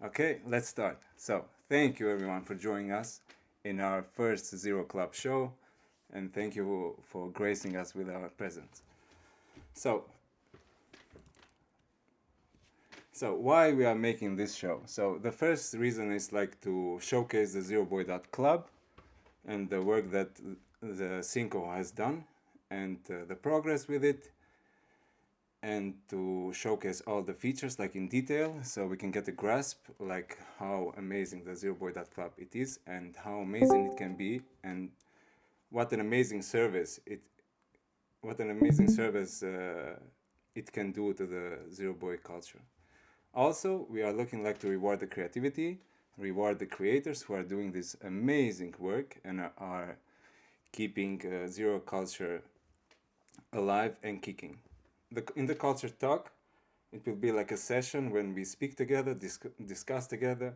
Okay, let's start. So, thank you everyone for joining us in our first Zero Club show, and thank you for gracing us with our presence. So, why we are making this show? So, the first reason is like to showcase the zeroboi.club and the work that the Cinco has done and the progress with it, and to showcase all the features like in detail so we can get a grasp like how amazing the zeroboi.club it is and how amazing it can be and what an amazing service it can do to the zero boy culture. Also, we are looking like to reward the creativity, reward the creators who are doing this amazing work and are keeping zero culture alive and kicking. In the culture talk, it will be like a session when we speak together, discuss together,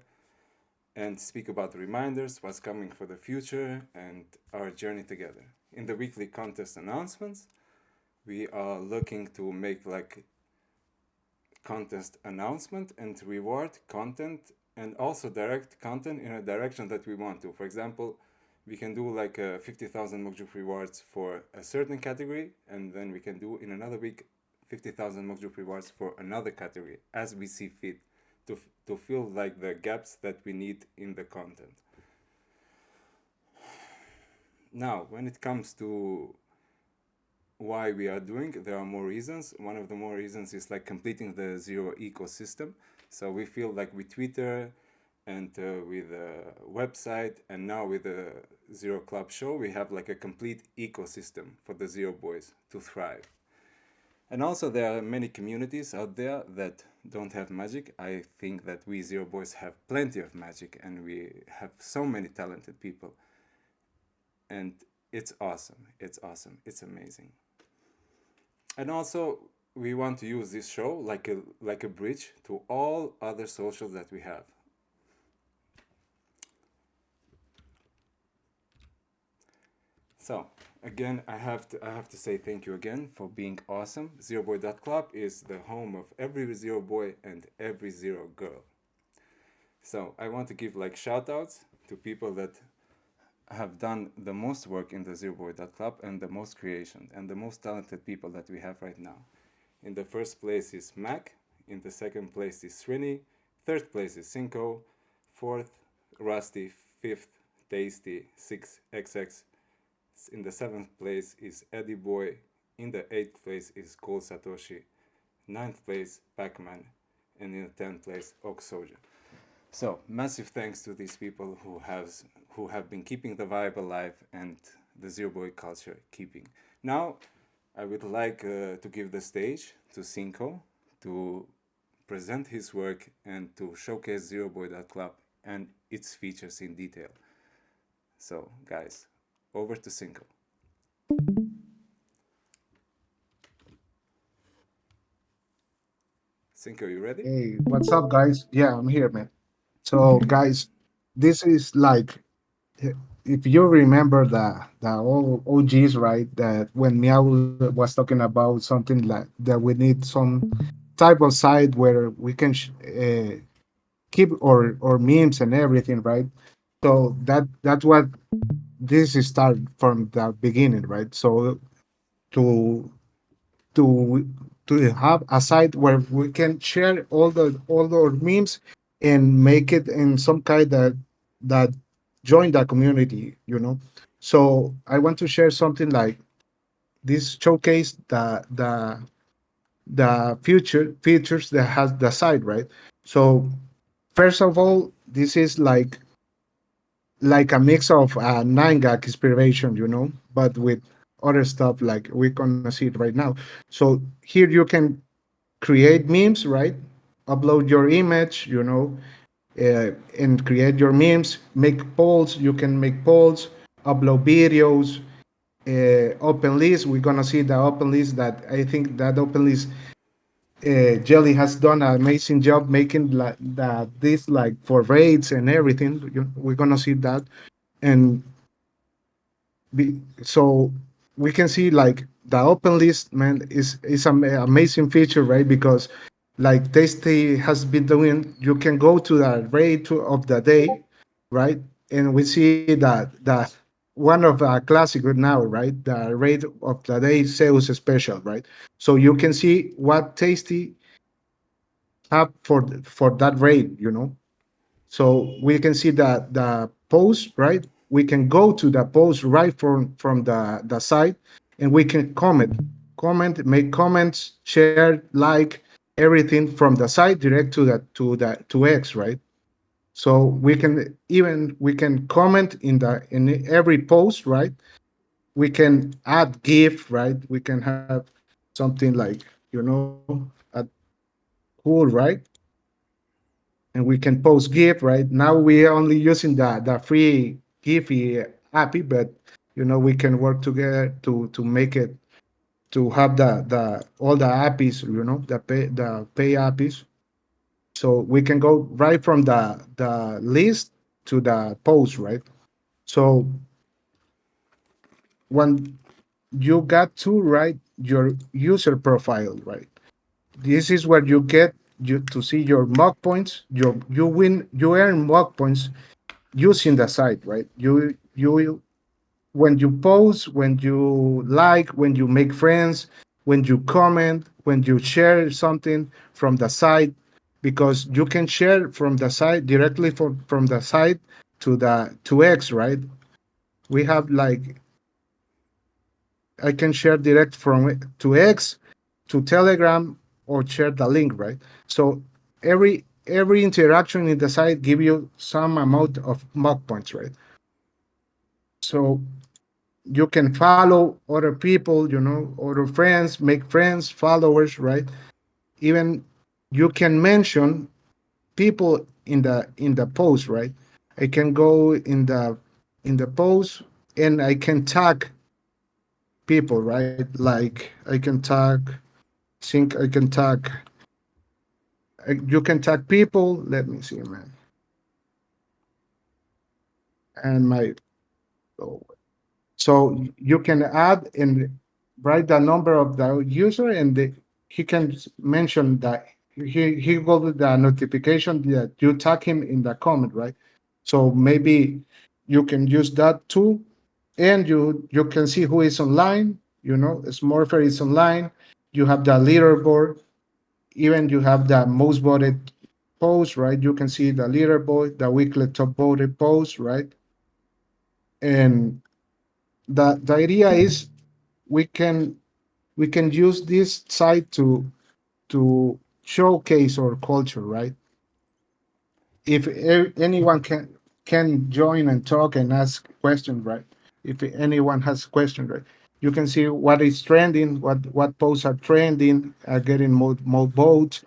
and speak about the reminders, what's coming for the future, and our journey together. In the weekly contest announcements, we are looking to make like contest announcement and reward content and also direct content in a direction that we want to. For example, we can do like 50,000 Mokjuk rewards for a certain category, and then we can do in another week 50,000 Mokjuk rewards for another category as we see fit to fill like the gaps that we need in the content. Now, when it comes to why we are doing, there are more reasons. One of the more reasons is like completing the zero ecosystem. So we feel like with Twitter and with a website and now with the Zero Club show, we have like a complete ecosystem for the Zero Boys to thrive. And also, there are many communities out there that don't have magic. I think that we Zero Boys have plenty of magic and we have so many talented people. And it's awesome. It's awesome. It's amazing. And also, we want to use this show like a bridge to all other socials that we have. So again, I have to say thank you again for being awesome. Zeroboi.club is the home of every zero boy and every zero girl. So I want to give like shout outs to people that have done the most work in the zeroboi.club and the most creation and the most talented people that we have right now. In the first place is Mac. In the second place is Srini. Third place is Cinco. Fourth, Rusty. Fifth, Tasty. Sixth, XX. In the seventh place is Eddie Boy. In the eighth place is Cole Satoshi. Ninth place, Pac-Man. And in the tenth place, Oak Soldier. So massive thanks to these people who have been keeping the vibe alive and the zero boy culture keeping. Now, I would like to give the stage to Cinco to present his work and to showcase zeroboi.club and its features in detail. So, guys, over to Cinco. Cinco, you ready? Hey, what's up, guys? Yeah, I'm here, man. So, guys, this is like if you remember the old OGs, right? That when Meow was talking about something like that, we need some type of site where we can keep or memes and everything, right? So that's what this is started from the beginning, right? So to to to have a site where we can share all the memes and make it in some kind that join the community, you know. So I want to share something like this showcase the future features that has the site, right? So first of all, this is like a mix of nine gag inspiration, you know, but with other stuff like we're gonna see it right now. So here you can create memes, right? Upload your image, you know, and create your memes. Make polls. You can make polls. Upload videos. Open list. We're gonna see the open list. That I think that open list. Jelly has done an amazing job making like that this like for raids and everything. We're gonna see that, and so we can see like the open list, man, is an amazing feature, right? Because like Tasty has been doing, you can go to the rate of the day, right? And we see that one of the classic right now, right? The rate of the day sales special, right? So you can see what Tasty have for that rate, you know. So we can see the post, right? We can go to the post right from the site, and we can comment, make comments, share, like everything from the site direct to X, right? So we can comment in every post, right? We can add GIF, right? We can have something like, a cool, right? And we can post GIF, right? Now we are only using the free Giphy API, but we can work together to make it, to have the all the APIs, the pay APIs. So we can go right from the list to the post, right? So when you got to write your user profile, right? This is where you get you to see your mock points. You earn mock points using the site, right? You when you post, when you like, when you make friends, when you comment, when you share something from the site, because you can share from the site directly from the site to X, right? We have like, I can share direct from to X to Telegram, or share the link, right? So every interaction in the site give you some amount of mock points, right? So you can follow other people, other friends, make friends, followers, right? Even you can mention people in the post, right? I can go in the post, and I can tag people, right? Like I can tag, think I can tag, you can tag people. Let me see, man. And my oh, so you can add and write the number of the user, and he can mention that he got the notification that you tag him in the comment, right? So maybe you can use that too, and you can see who is online. Smurfer is online. You have the leaderboard. Even you have the most voted post, right? You can see the leaderboard, the weekly top voted post, right? And the idea is we can we can use this site to showcase our culture, right? If anyone can join and talk and ask questions, right? If anyone has questions, right? You can see what is trending, what posts are trending, are getting more votes.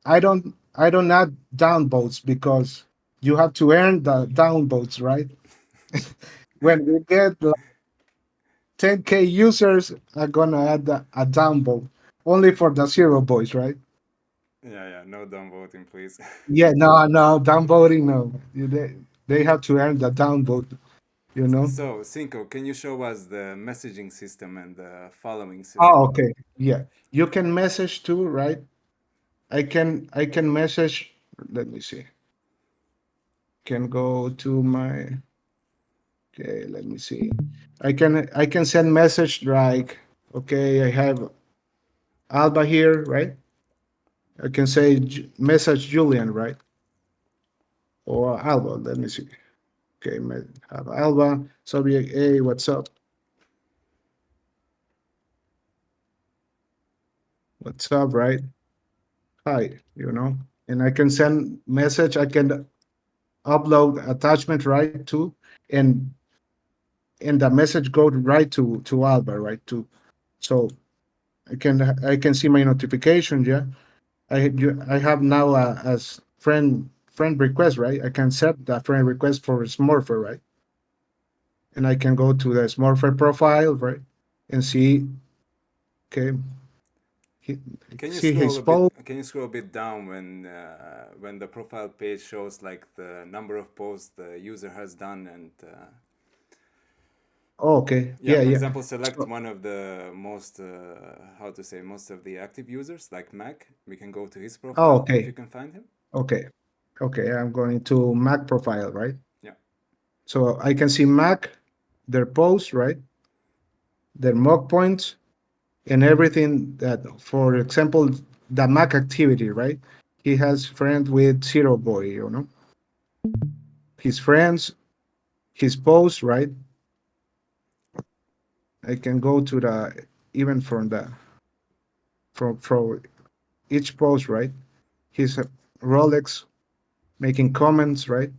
I don't add downvotes, because you have to earn the downvotes, right? When we get like 10K users, are gonna add a downvote only for the zero boys, right? Yeah, yeah, no dumb voting, please. Yeah, no, no, downvoting, no. They have to earn the downvote, you know. So, Cinco, can you show us the messaging system and the following Oh, system? okay. Yeah, you can message too, right? I can message. Let me see. Can go to my. Okay, let me see. I can send message like, okay, I have Alba here, right? I can say message Julian, right? Or Alba. Let me see. Okay, have Alba. Subject, hey, what's up? What's up, right? Hi, and I can send message. I can upload attachment, right, too, and the message go right to Alba, right, too. So I can see my notifications. Yeah, I have now as friend request, right? I can set the friend request for Smurfer, right? And I can go to the Smurfer profile, right, and see, okay, he, Can you see scroll his a bit? post. Can you scroll a bit down when the profile page shows like the number of posts the user has done and Okay, Yeah, yeah, for yeah. example, select So, one of the most, how to say, most of the active users, like Mac. We can go to his oh, profile if you okay, can find him. okay, okay. I'm going to Mac profile, right? Yeah. So I can see Mac, their posts, right? Their mock points, and everything that, for example, the Mac activity, right? He has friends with Zero Boy, his friends, his posts, right? I can go to the even from each post, right? His Rolex making comments, right?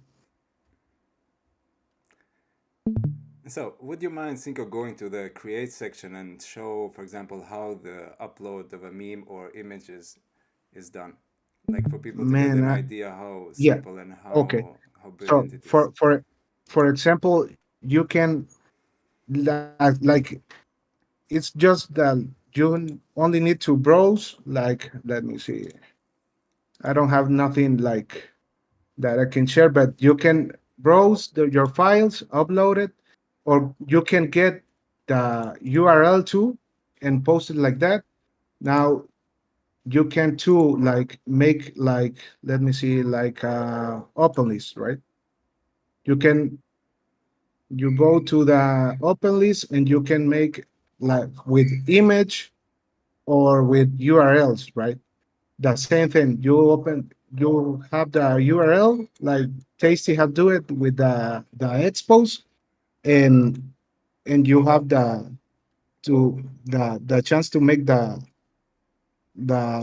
So, would you mind, Cinco, going to the create section and show, for example, how the upload of a meme or images is done? Like for people to get Man, an idea how yeah, simple and okay. how So brilliant it is. for example, you can like it's just that you only need to browse. Like, let me see. I don't have nothing like that I can share, but you can browse your files, upload it, or you can get the URL too and post it like that. Now you can too like make like, let me see, like open list, right? You can, you go to the open list and you can make like with image or with URLs, right? The same thing. You have the URL like Tasty have do it with the expos, and you have the chance to make the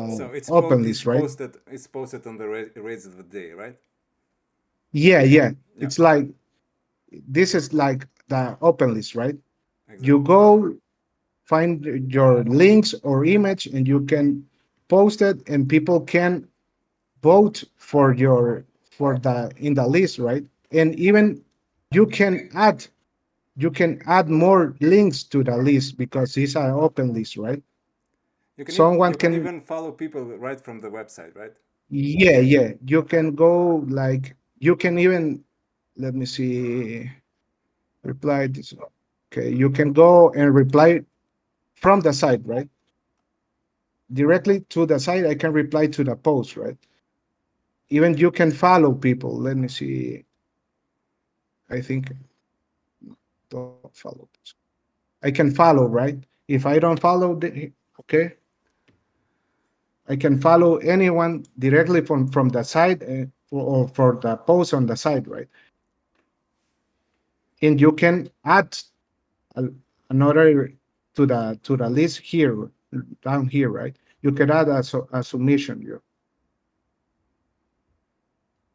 So open list, right? it's posted on the rates of the day, right? Yeah, yeah. Yeah, It's like this is like the open list, right? You exactly. go find your links or image and you can post it and people can vote for your for the in the list, right? And even you can add more links to the list because it's an open list, right? Someone You can can, even follow people right from the website, right? yeah, yeah, you can go like, you can even, let me see, reply this. Okay, you can go and reply from the site, right? Directly to the site, I can reply to the post, right? Even you can follow people. Let me see. I think don't follow this. I can follow, right? If I don't follow okay, I can follow anyone directly from the site, or for the post on the site, right? And you can add a, another to the list here, down here, right? You can add a submission,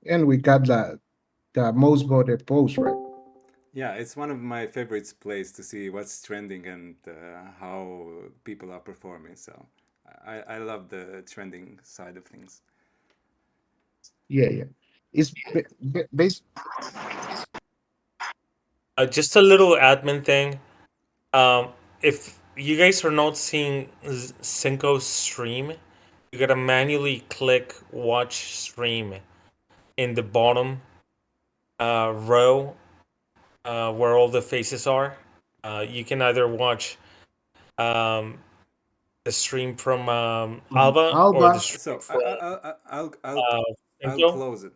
and we got the most voted post, right? Yeah, it's one of my favorites place to see what's trending and how people are performing. So I love the trending side of things. Yeah, yeah. It's based. Just a little admin thing. Um, if you guys are not seeing Cinco's stream, you gotta manually click watch stream in the bottom row where all the faces are. You can either watch um, the stream from Alba or the Alba. stream So from uh, I'll Cinco. close it.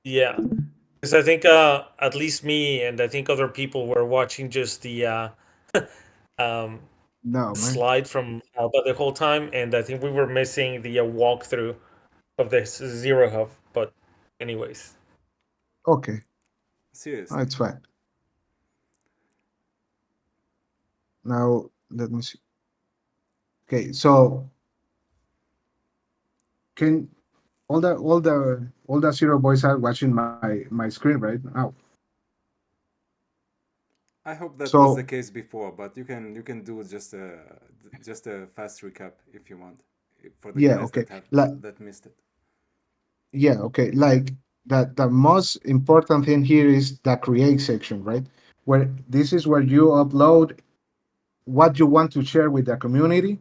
Yeah, because I think at least me and I think other people were watching just um, No, man. slide from Alba the whole time, and I think we were missing the walkthrough of the Zero Hub. But, anyways, Okay, oh, Seriously. it's fine. Now let me see. Okay, so can all the zero boys are watching my screen right now. I hope that was the So case before, but you can do just a fast recap if you want for the yeah, guys okay. that have Like, that missed it. yeah, okay. Like the most important thing here is the create section, right? Where this is where you upload what you want to share with the community,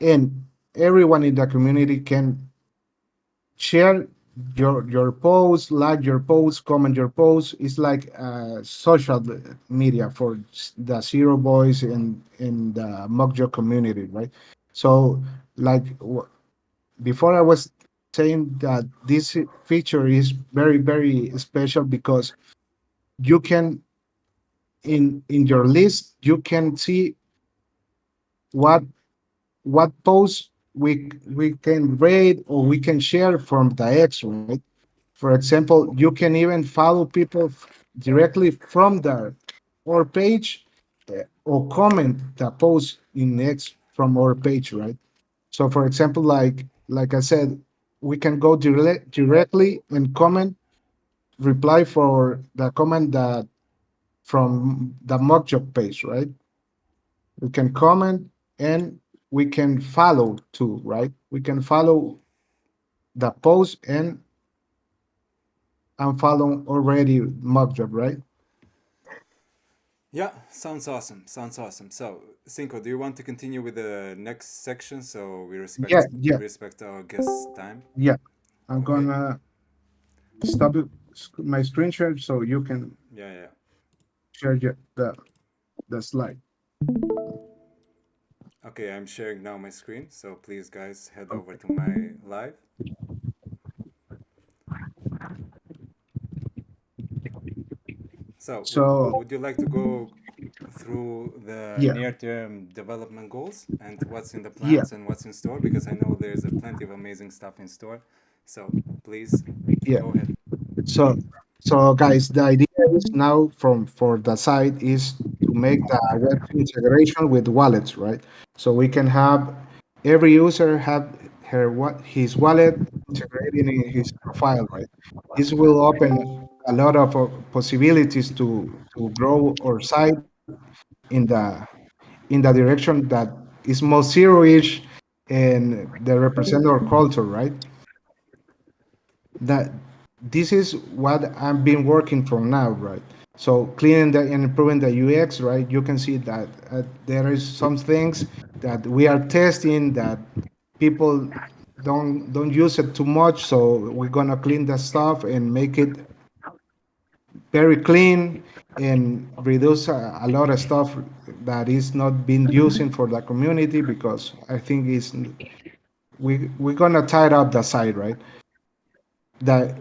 and everyone in the community can share your post, like your post, comment your post. It's like social media for the Zero Boys in the Mockjo community, right? So, like before, I was saying that this feature is very very special because you can in your list you can see what posts we can rate or we can share from the X, right? For example, you can even follow people directly from the our page or comment the post in X from our page, right? So, for example, like I said, we can go directly and comment, reply for the comment that from the mockjob page, right? We can comment and we can follow too, right? We can follow the post and unfollow already mockjob, right? Yeah, sounds awesome. Sounds awesome. So, Cinco, do you want to continue with the next section so Yeah, yeah, we respect our guest's time? yeah. I'm Okay. gonna stop my screen share so you can Yeah, yeah. share the slide. Okay, I'm sharing now my screen. So please, guys, head over to my live. So, So would you like to go through the yeah, near-term development goals and what's in the yeah, plans and what's in store? Because I know there's a plenty of amazing stuff in store. So, please yeah. go ahead. So so guys, the idea is now from for the site is to make the web integration with wallets, right? So we can have every user have her what his wallet integrated in his profile, right? This will open a lot of possibilities to grow our site in the direction that is more zero-ish and they represent our culture, right? That this is what I've been working from now, right? So cleaning the and improving the UX, right? You can see that there is some things that we are testing that people don't use it too much. So we're gonna clean the stuff and make it very clean and reduce a lot of stuff that is not being using for the community because I think it's we're gonna tie up the site, right? That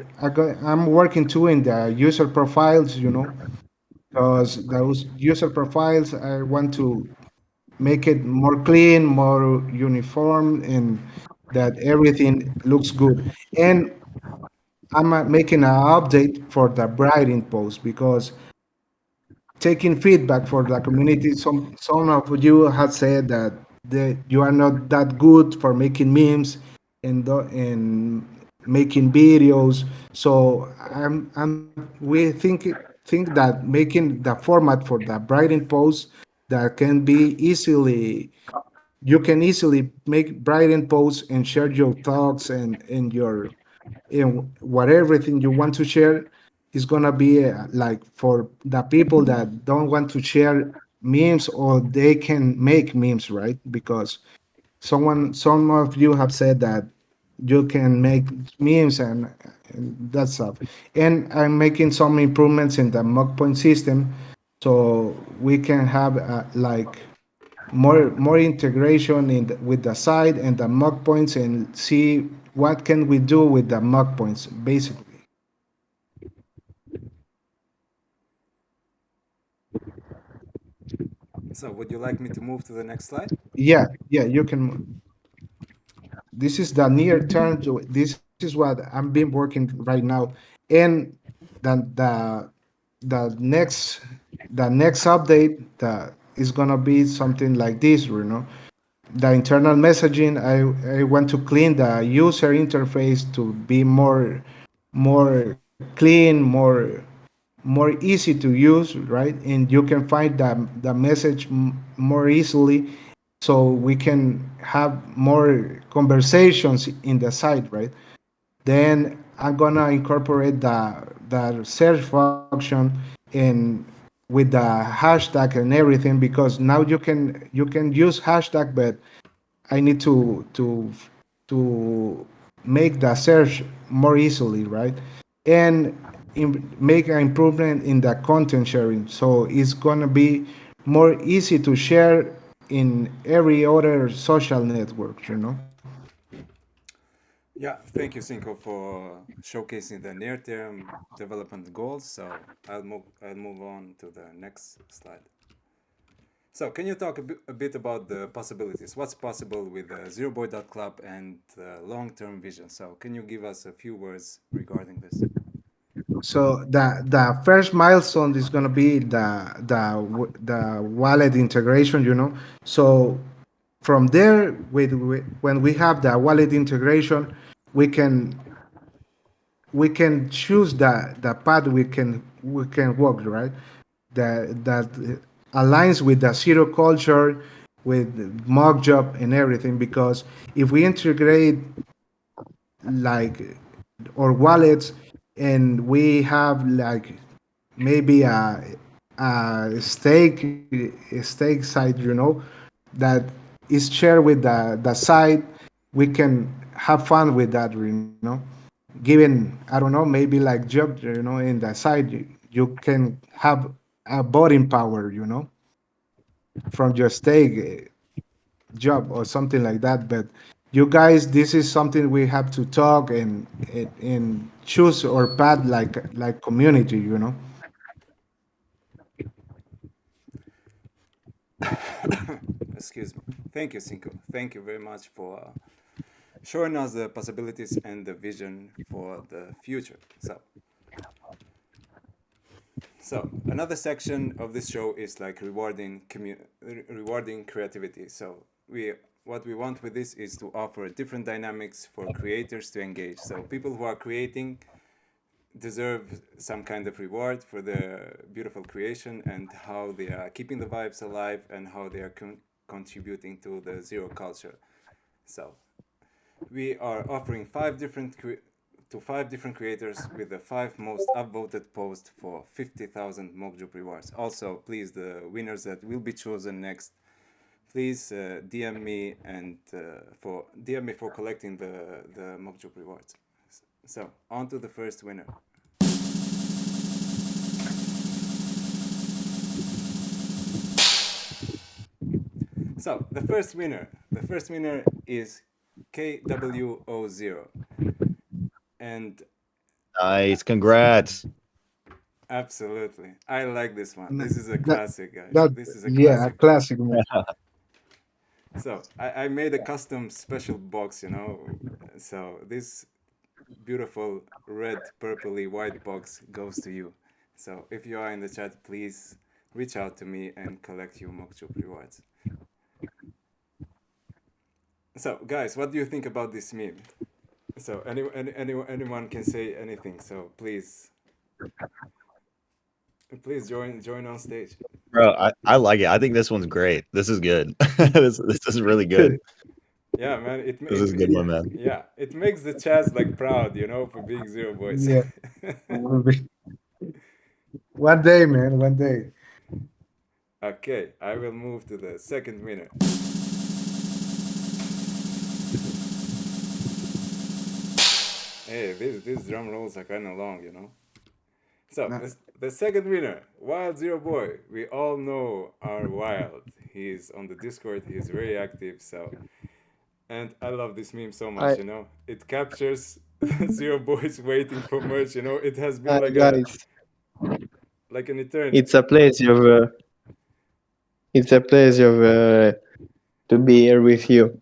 I'm working too in the user profiles, because those user profiles I want to make it more clean, more uniform, and that everything looks good. And I'm making an update for the writing post because taking feedback for the community. Some of you have said that you are not that good for making memes and making videos. So we think that making the format for the writing post that can be easily you can easily make writing posts and share your thoughts and your and what everything you want to share is gonna be like for the people that don't want to share memes or they can make memes, right? Because some of you have said that you can make memes and that stuff. And I'm making some improvements in the mock point system so we can have like more integration with the site and the mock points and see what can we do with the mock points basically. So, would you like me to move to the next slide? Yeah, yeah, you can. This is the near term. This is what I'm been working right now, and the the the next the next update is gonna be something like this, the internal messaging. I want to clean the user interface to be more clean, more easy to use, right? And you can find the message more easily, so we can have more conversations in the site, right? Then I'm gonna incorporate the search function in with the hashtag and everything because now you can use hashtag, but I need to make the search more easily, right? And make an improvement in the content sharing. So it's gonna be more easy to share in every other social network, you know. Yeah, thank you, Cinco, for showcasing the near-term development goals. So I'll move on to the next slide. So can you talk a bit about the possibilities? What's possible with zeroboi.club and long-term vision? So can you give us a few words regarding this? So the first milestone is gonna be the wallet integration, you know. So from there, when we have the wallet integration, we can we can choose the path we can walk, right? That aligns with the zero culture, with mock job and everything. Because if we integrate like our wallets and we have like maybe a stake site, you know, that is shared with the site, we can have fun with that, you know. Given, I don't know, maybe like job, you know, in the site, you can have a voting power, you know, from your stake job or something like that. But you guys, this is something we have to talk and choose our path like community, you know. Excuse me. Thank you, Cinco. Thank you very much for showing us the possibilities and the vision for the future. So another section of this show is like rewarding creativity. So we what we want with this is to offer different dynamics for creators to engage. So people who are creating deserve some kind of reward for their beautiful creation and how they are keeping the vibes alive and how they are contributing to the zero culture. So we are offering five different creators with the five most upvoted posts for 50,000 Mokjub rewards. Also, please, the winners that will be chosen next, please DM me for collecting the Mokjub rewards. So on to the first winner. So the first winner is KWO0, and Nice. Congrats. absolutely, I like this one. And This is a that classic, guys. that This is a yeah, a classic. classic, man. So I made a custom special box, So this beautiful red, purpley, white box goes to you. So if you are in the chat, please reach out to me and collect your Mokchub rewards. So guys, what do you think about this meme? So anyone can say anything. So please join on stage. Bro, I like it. I think this one's great. This is good. This is really good. Yeah, man. This is a good Yeah, one, man. Yeah, it makes the Chaz like proud, for being zero boys. yeah. One day, man, one day. Okay, I will move to the second winner. Hey, these drum rolls are kind of long. So Nah, the second winner, Wild Zero Boy. We all know our Wild. He's on the Discord. He's very active. And I love this meme so much. I, It captures Zero Boys waiting for merch. It has been I like a guys, like an it's eternity. a pleasure. It's a pleasure to be here with you.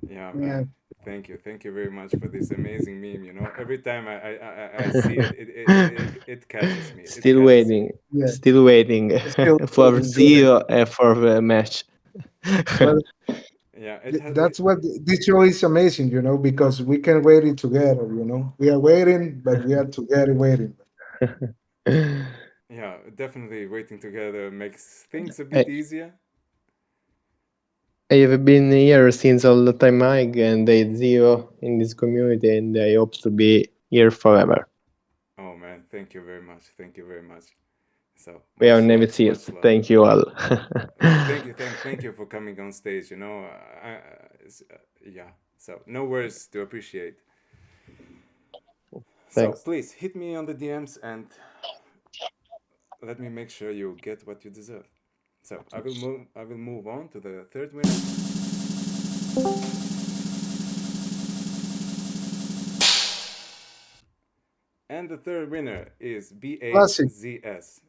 Yeah, yeah, man. Thank you very much for this amazing meme. Every time I see it, it catches me. It Still catches me. waiting. yeah. Still waiting Still for waiting to Zio and for the match. well, Yeah, it has. that's what this show is amazing, you know, because we can wait it together, you know. We are waiting, but we are together waiting. Yeah, definitely waiting together makes things a I, bit easier. I have been here since all the time, Mike, and I Zio in this community, and I hope to be here forever. Oh man, thank you very much. Thank you very much. So We have much never love, seen it. much love. Thank you all. Thank you for coming on stage. Yeah. So no words to appreciate. So Thanks. please hit me on the DMs and let me make sure you get what you deserve. So I will move on to the third winner. And the third winner is Classic. B8ZS.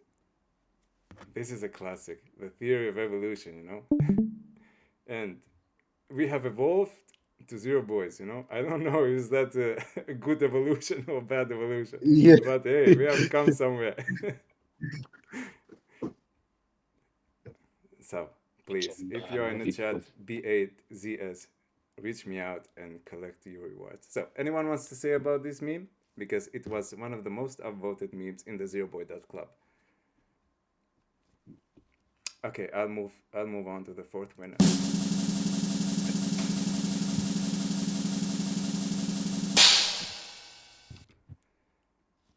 This is a classic, the theory of evolution, And we have evolved to zero boys, I don't know is that a good evolution or bad evolution, Yeah. but hey, we have come somewhere. So please, if you're in the chat, B8ZS, reach me out and collect your rewards. So anyone wants to say about this meme? Because it was one of the most upvoted memes in the zeroboi.club. Okay, I'll move on to the fourth winner.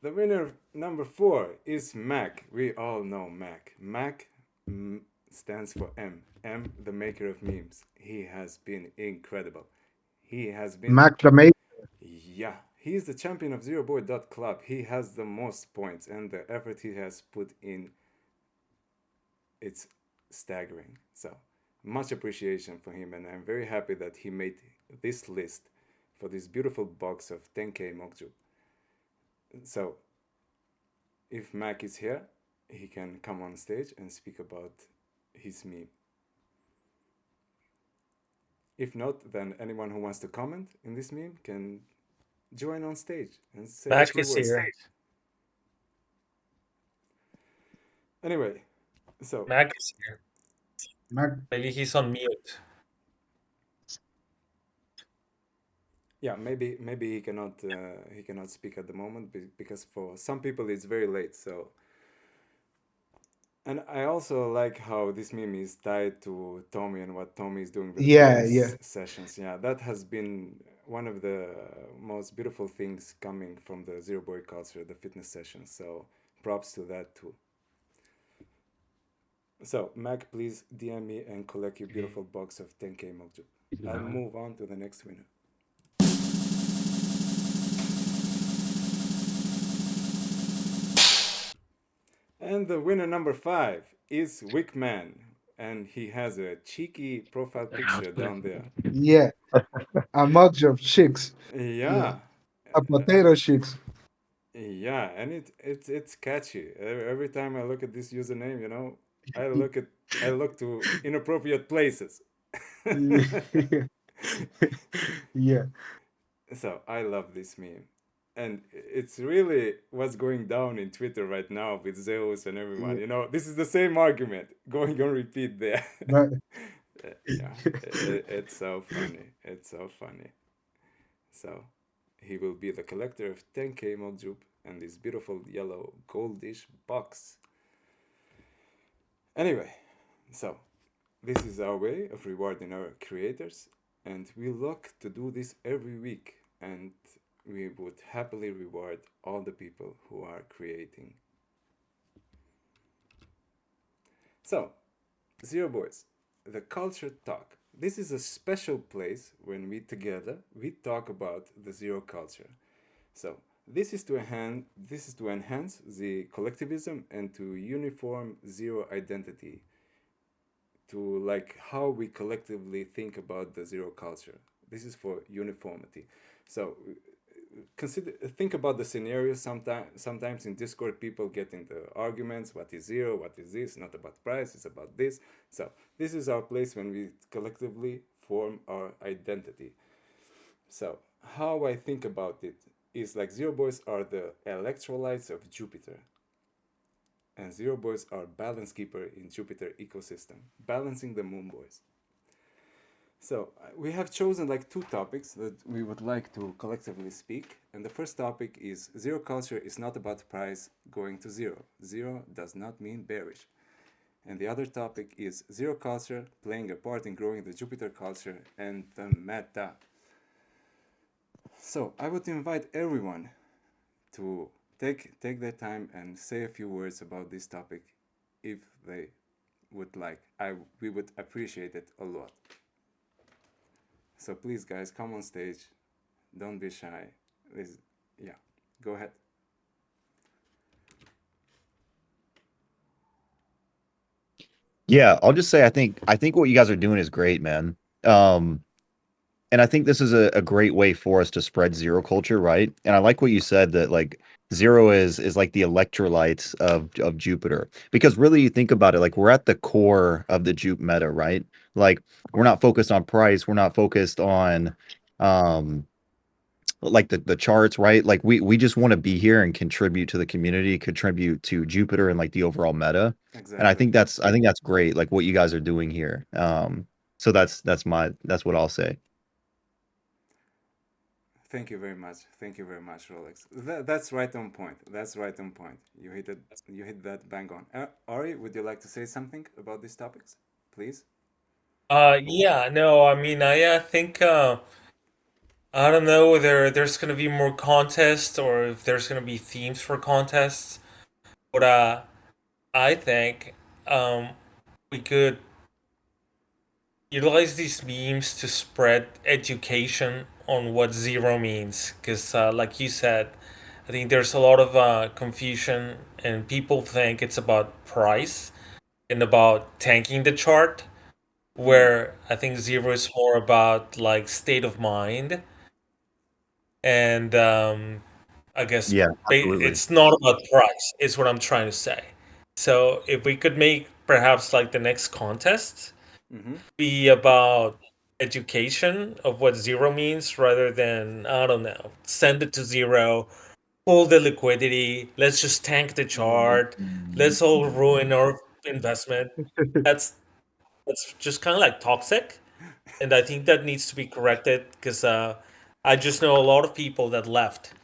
The winner number 4 is Mac. We all know Mac. Mac stands for M. M, the maker of memes. He has been incredible. He has been, Mac the Mate. yeah, he is the champion of zeroboi.club. He has the most points, and the effort he has put in, it's staggering. So, much appreciation for him, and I'm very happy that he made this list for this beautiful box of 10k Mokju. So, if Mac is here, he can come on stage and speak about his meme. If not, then anyone who wants to comment in this meme can join on stage and say a Mac few is words. here. Anyway, so Mac is here. Mac. Maybe he's on mute. yeah, maybe he cannot speak at the moment because for some people it's very late. So, and I also like how this meme is tied to Tommy and what Tommy is doing with the Yeah, yeah, fitness sessions. Yeah, that has been one of the most beautiful things coming from the zero boy culture, the fitness sessions. So props to that too. So Mac, please DM me and collect your beautiful box of 10k Mokju. I'll move on to the next winner. And the winner number 5 is Wickman, and he has a cheeky profile picture down there. yeah. A mug of chicks. Yeah. Yeah, A potato chicks. yeah, and it's catchy. Every time I look at this username, I look at I look to inappropriate places. Yeah. Yeah. So I love this meme. And it's really what's going down in Twitter right now with Zeus and everyone. Yeah. This is the same argument going on repeat there. But Yeah, it's so funny. It's so funny. So he will be the collector of 10k Mogjub and this beautiful yellow goldish box. Anyway, so this is our way of rewarding our creators, and we look to do this every week, and we would happily reward all the people who are creating. So, Zero Boys, the culture talk. This is a special place when we talk about the zero culture. So this is to enhance the collectivism and to uniform zero identity, to like how we collectively think about the zero culture. This is for uniformity. So think about the scenario. Sometimes in Discord people get into arguments, what is zero, what is this, not about price, it's about this. So this is our place when we collectively form our identity. So how I think about it is like zero boys are the electrolytes of Jupiter, and zero boys are balance keeper in Jupiter ecosystem, balancing the moon boys. So we have chosen like two topics that we would like to collectively speak. And the first topic is zero culture is not about price going to zero. Zero does not mean bearish. And the other topic is zero culture playing a part in growing the Jupiter culture and the meta. So I would invite everyone to take their time and say a few words about this topic if they would like. We would appreciate it a lot. So please, guys, come on stage. Don't be shy. This, yeah, go ahead. Yeah, I'll just say I think what you guys are doing is great, man. Um, and I think this is a great way for us to spread zero culture, right? And I like what you said that like zero is like the electrolytes of Jupiter. Because really you think about it, like we're at the core of the Jupe meta, right? Like we're not focused on price, we're not focused on um like the charts, right? Like we just want to be here and contribute to the community, contribute to Jupiter and like the overall meta. And Exactly. I think that's great, like what you guys are doing here. So that's what I'll say. Thank you very much. Thank you very much, Rolex. That's right on point. That's right on point. You hit it. You hit that bang on. Ari, would you like to say something about these topics, please? Yeah, no, I mean, I think I don't know whether there's gonna be more contests or if there's gonna be themes for contests. But I think um, we could utilize these memes to spread education on what zero means. Because, like you said, I think there's a lot of confusion, and people think it's about price and about tanking the chart. Hmm. Where I think zero is more about like state of mind, and I guess Yeah, absolutely. it's not about price, is what I'm trying to say. So if we could make perhaps like the next contest Mm-hmm. be about education of what zero means rather than, I don't know, send it to zero, pull the liquidity, let's just tank the chart, let's all ruin our investment. That's that's just kind of like toxic, and I think that needs to be corrected because I just know a lot of people that left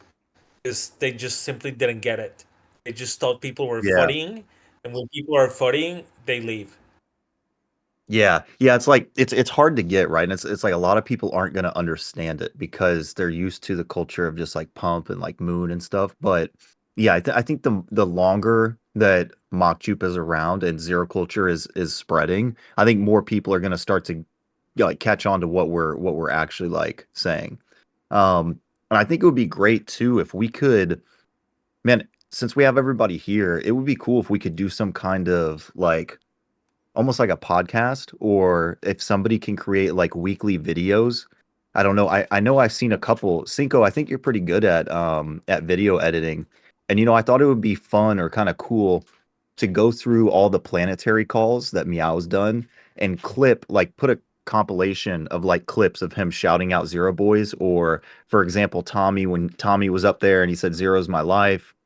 because they just simply didn't get it. They just thought people were Yeah. footing, and when people are footing, they leave. Yeah. Yeah, it's like it's hard to get, right? And it's like a lot of people aren't gonna understand it because they're used to the culture of just like pump and like moon and stuff. But yeah, I think the longer that Machjup is around and zero culture is spreading, I think more people are gonna start to like catch on to what we're actually like saying. And I think it would be great too if we could, man, since we have everybody here, it would be cool if we could do some kind of like almost like a podcast, or if somebody can create like weekly videos. I don't know. I know I've seen a couple. Cinco, I think you're pretty good at video editing. And I thought it would be fun or kind of cool to go through all the planetary calls that Meow's done and clip like put a compilation of like clips of him shouting out Zero Boys, or for example Tommy, when Tommy was up there and he said Zero's my life.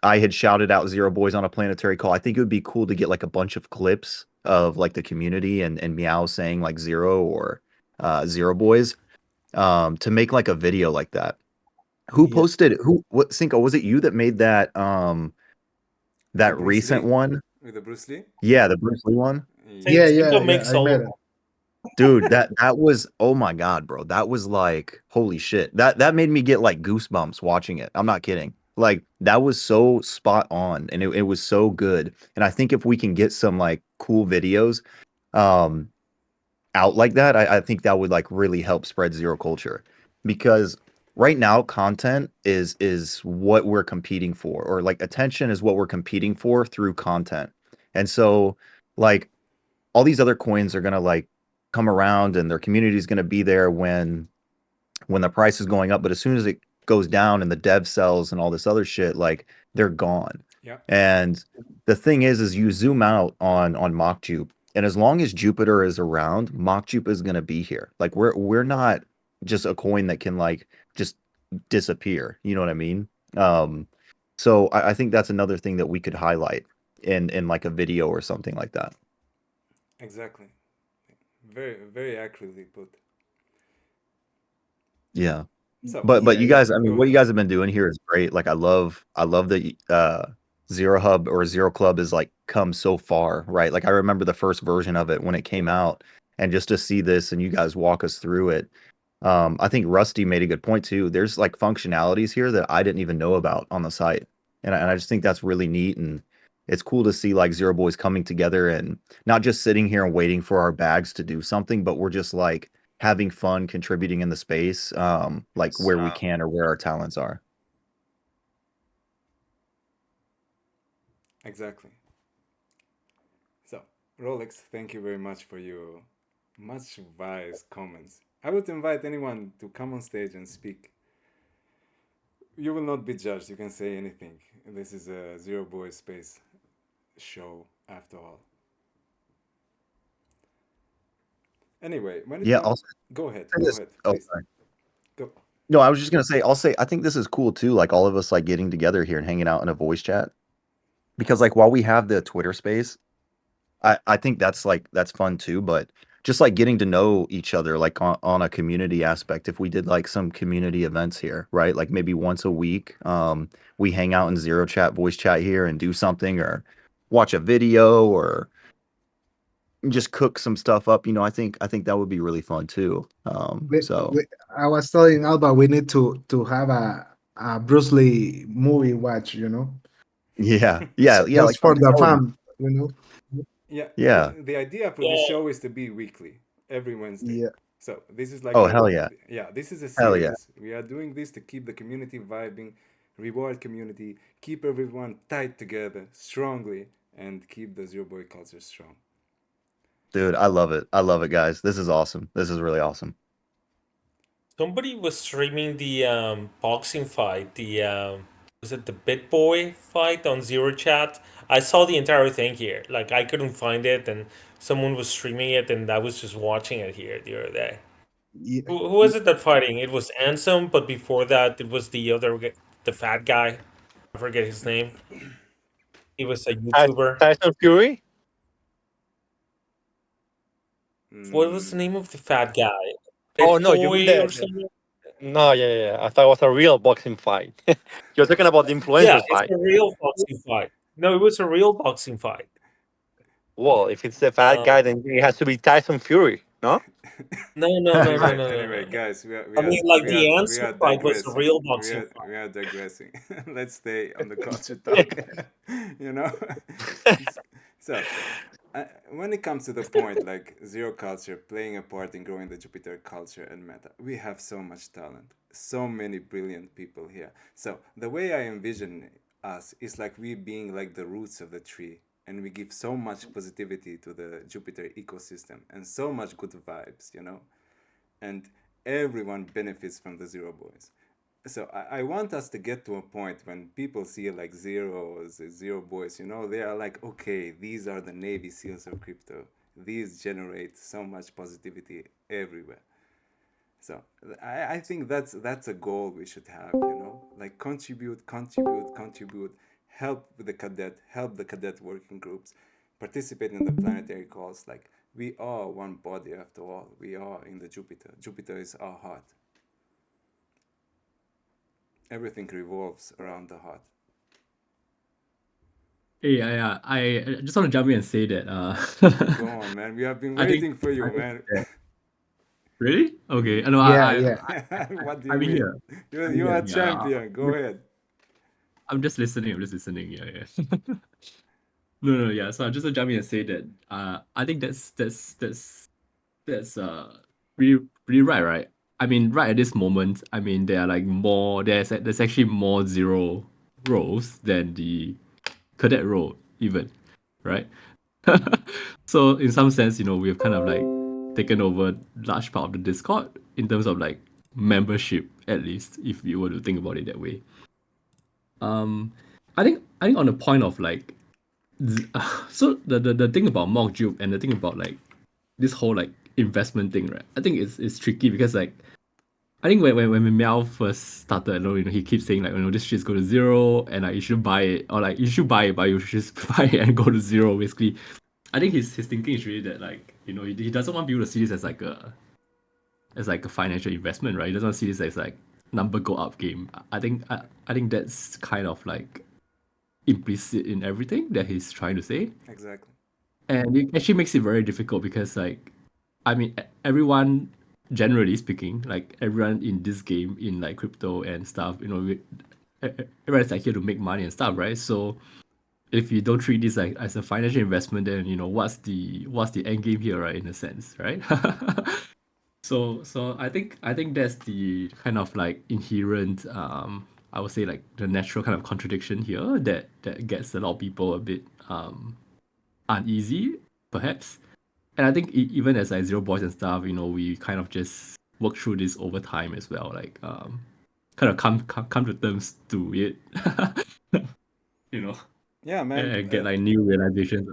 I had shouted out Zero Boys on a planetary call. I think it would be cool to get like a bunch of clips of like the community and Meow saying like Zero or Zero Boys, to make like a video like that. Who Yeah. posted what Cinco, was it you that made The that Bruce recent Lee one? with the Bruce Lee. Yeah, the Bruce Lee one? Yeah, Yes. yeah, Cinco yeah. makes I all made of it. Dude, that was, oh my God, bro. That was like holy shit. That made me get like goosebumps watching it. I'm not kidding. Like that was so spot on and it was so good. And I think if we can get some like cool videos um out like that, I think that would like really help spread zero culture. Because right now content is what we're competing for, or like attention is what we're competing for through content. And so like all these other coins are gonna like come around and their community is gonna be there when the price is going up. But as soon as it goes down and the dev sells and all this other shit, like they're gone. Yeah. And the thing is you zoom out on MockJupe, and as long as Jupiter is around, MockJupe is gonna be here. Like we're not just a coin that can like just disappear. You know what I mean? Um, so I think that's another thing that we could highlight in like a video or something like that. Exactly. Very very accurately put. Yeah. So But Yeah, you yeah. guys, I mean, go what you ahead. guys have been doing here is great. Like I love that Zero Hub or Zero Club is like come so far, right? Like I remember the first version of it when it came out, and just to see this and you guys walk us through it. I think Rusty made a good point too. There's like functionalities here that I didn't even know about on the site. And I just think that's really neat. it's cool to see like Zero Boys coming together and not just sitting here and waiting for our bags to do something, but we're just like having fun contributing in the space, like where we can or where our talents are. Exactly. So, Rolex, thank you very much for your much wise comments. I would invite anyone to come on stage and speak. You will not be judged. You can say anything. This is a Zero Boy Space show, after all. Anyway, when it Yeah, comes, also say go this. ahead, Oh, please, sorry. go. No, I was just gonna say, I'll say I think this is cool too, like all of us like getting together here and hanging out in a voice chat. Because like while we have the Twitter space, I think that's fun too, but just like getting to know each other like on a community aspect, if we did like some community events here, right? Like maybe once a week, we hang out in Zero Chat, voice chat here and do something or watch a video or just cook some stuff up. I think that would be really fun too. So I was telling Alba we need to have a Bruce Lee movie watch, yeah, yeah, yeah, like just for something the that would be fun. Yeah, yeah. the idea for this Yeah. show is to be weekly, every Wednesday. Yeah. So this is like Oh a hell yeah. yeah, this is a Hell yeah. series. We are doing this to keep the community vibing, reward community, keep everyone tight together strongly, and keep the Zero Boy culture strong. Dude, I love it. I love it, guys. This is awesome. This is really awesome. Somebody was streaming the boxing fight. The was it the Bit Boy fight on Zero Chat? I saw the entire thing here. Like I couldn't find it, and someone was streaming it, and I was just watching it here the other day. Yeah. Who was it that fighting? It was Ansem, but before that, it was the other, the fat guy. I forget his name. He was a YouTuber. Tyson Fury? What was the Mm, name of the fat guy? Oh Pit no, you mean Boy or something? no, yeah, yeah, yeah. I thought it was a real boxing fight. You're talking about the Yeah, influencers it's fight. a real boxing fight. No, it was a real boxing fight. Well, if it's the fat Um, guy, then it has to be Tyson Fury, no? no, no, no, no, anyway, no, no, anyway, no, no. guys, I mean, like the we answer are fight was a digressing. real boxing fight. We are digressing. Let's stay on the culture talk. you know, so when it comes to the point like zero culture playing a part in growing the Jupiter culture and meta, we have so much talent, so many brilliant people here. So the way I envision us is like we being like the roots of the tree, and we give so much positivity to the Jupiter ecosystem and so much good vibes, and everyone benefits from the Zero Boys. So I want us to get to a point when people see like zeros, Zero Boys, they are like, okay, these are the Navy SEALs of crypto. These generate so much positivity everywhere. So I think that's a goal we should have, like contribute, help with the cadet, help the cadet working groups, participate in the planetary calls. Like we are one body after all. We are in the Jupiter. Jupiter is our heart. Everything revolves around the heart. Hey, I just want to jump in and say that Go on, man. We have been I think waiting for I you, think man. that really okay. I know Yeah, yeah. What do you I'm mean? here. I'm You are here. a Yeah, champion. Go ahead. I'm just listening. I'm just listening. Yeah, yeah. No, yeah. So I just want to jump in and say that I think that's really really right, right? I mean, right at this moment, I mean, there are like more. There's actually more zero roles than the cadet role, even, right? So in some sense, we've kind of like taken over large part of the Discord in terms of like membership, at least if you were to think about it that way. Um, I think on the point of like, so the thing about mock juke and the thing about like this whole like investment thing, right? I think it's tricky because like I think when Meow first started, he keeps saying like, this shit's go to zero and like you should buy it, or like you should buy it, but you should just buy it and go to zero. Basically, I think his thinking is really that like he doesn't want people to see this as like a financial investment, right? He doesn't want to see this as like number go up game. I think that's kind of like implicit in everything that he's trying to say, Exactly. and it actually makes it very difficult because like I mean everyone, generally speaking, like everyone in this game in like crypto and stuff, everyone's like here to make money and stuff, right? So if you don't treat this like as a financial investment, then what's the end game here, right? In a sense, right? So I think that's the kind of like inherent, I would say like the natural kind of contradiction here that gets a lot of people a bit uneasy, perhaps. And I think even as like zero boys and stuff, we kind of just work through this over time as well, like kind of come to terms to it, you know, Yeah, man. and get like new realizations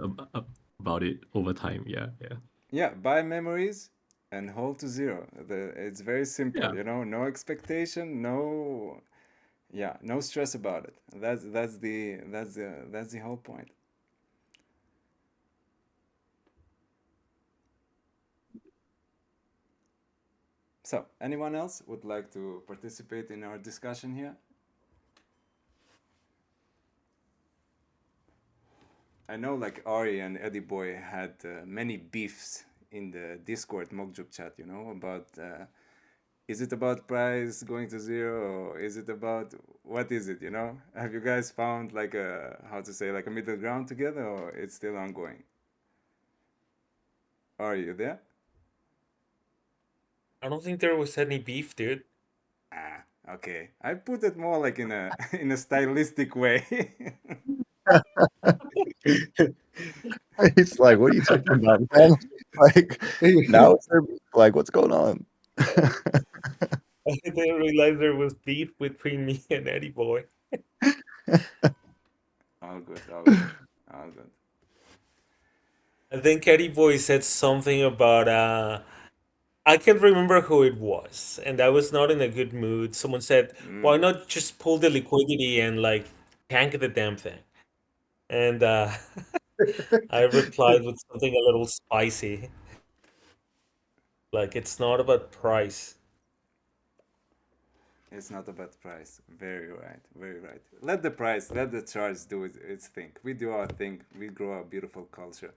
about it over time. Yeah, yeah, Yeah, buy memories and hold to zero. It's very yeah. simple, no expectation, no, yeah, no stress about it. That's the whole point. So, anyone else would like to participate in our discussion here? I know like Ari and Eddie Boy had many beefs in the Discord Mockjob chat, about is it about price going to zero, or is it about what is it? Have you guys found like a, how to say, like a middle ground together, or it's still ongoing? Are you there? I don't think there was any beef, dude. Ah, okay. I put it more like in a in a stylistic way. It's like, what are you talking about, man? Like, now it's their like, what's going on? I didn't realize there was beef between me and Eddie Boy. All good, all good, all good. I think Eddie Boy said something about I can't remember who it was, and I was not in a good mood. Someone said, "Why Mm. not just pull the liquidity and like tank the damn thing?" And I replied with something a little spicy, like it's not about price. It's not about price. Very right, very right. Let the price, let the charge do its thing. We do our thing. We grow our beautiful culture.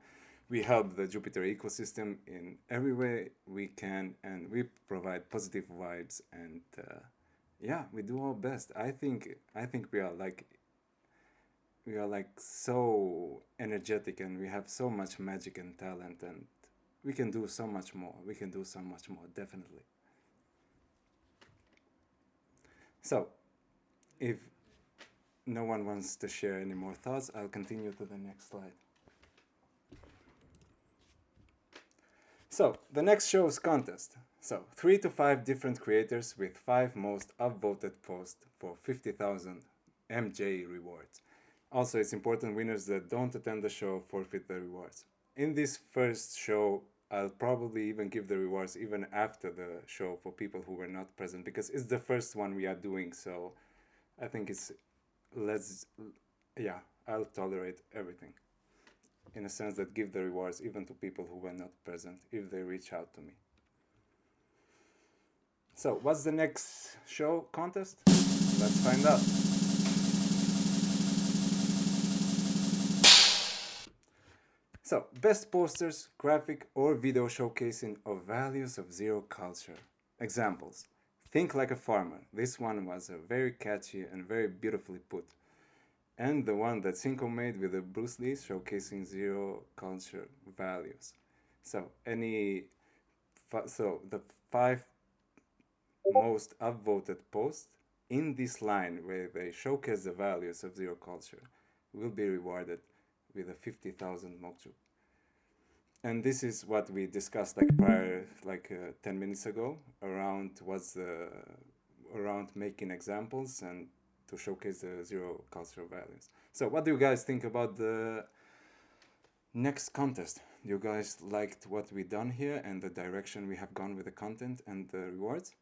We help the Jupiter ecosystem in every way we can, and we provide positive vibes. And yeah, we do our best. I think we are like so energetic, and we have so much magic and talent, and we can do so much more. We can do so much more, definitely. So, if no one wants to share any more thoughts, I'll continue to the next slide. So, the next show's contest. So, 3 to 5 different creators with 5 most upvoted posts for 50,000 MJ rewards. Also, it's important winners that don't attend the show forfeit the rewards. In this first show, I'll probably even give the rewards even after the show for people who were not present, because it's the first one we are doing. So I think it's let's yeah, I'll tolerate everything, in a sense that give the rewards even to people who were not present if they reach out to me. So what's the next show contest? Let's find out. So, best posters, graphic, or video showcasing of values of zero culture. Examples: Think Like a Farmer. This one was very catchy and very beautifully put. And the one that Cinco made with the Bruce Lee, showcasing zero culture values. So, the 5 most upvoted posts in this line where they showcase the values of zero culture will be rewarded with a 50,000 mokju. And this is what we discussed like prior, like 10 minutes ago, around making examples and to showcase the zero cultural values. So what do you guys think about the next contest? Do you guys liked what we done here and the direction we have gone with the content and the rewards?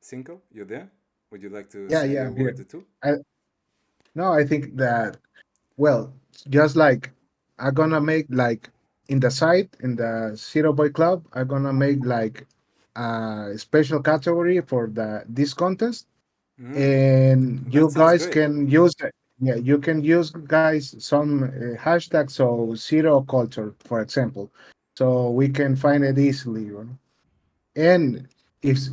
Cinco, you there? Would you like to Yeah, say yeah, a I'm here. word or two? I No, I think that, well, just like I'm gonna make like in the site in the Zero Boy Club, I'm gonna make like a special category for the this contest, Mm, and that you sounds guys great. can use it. Yeah, you can use guys some hashtags, so zero culture, for example, so we can find it easily. And if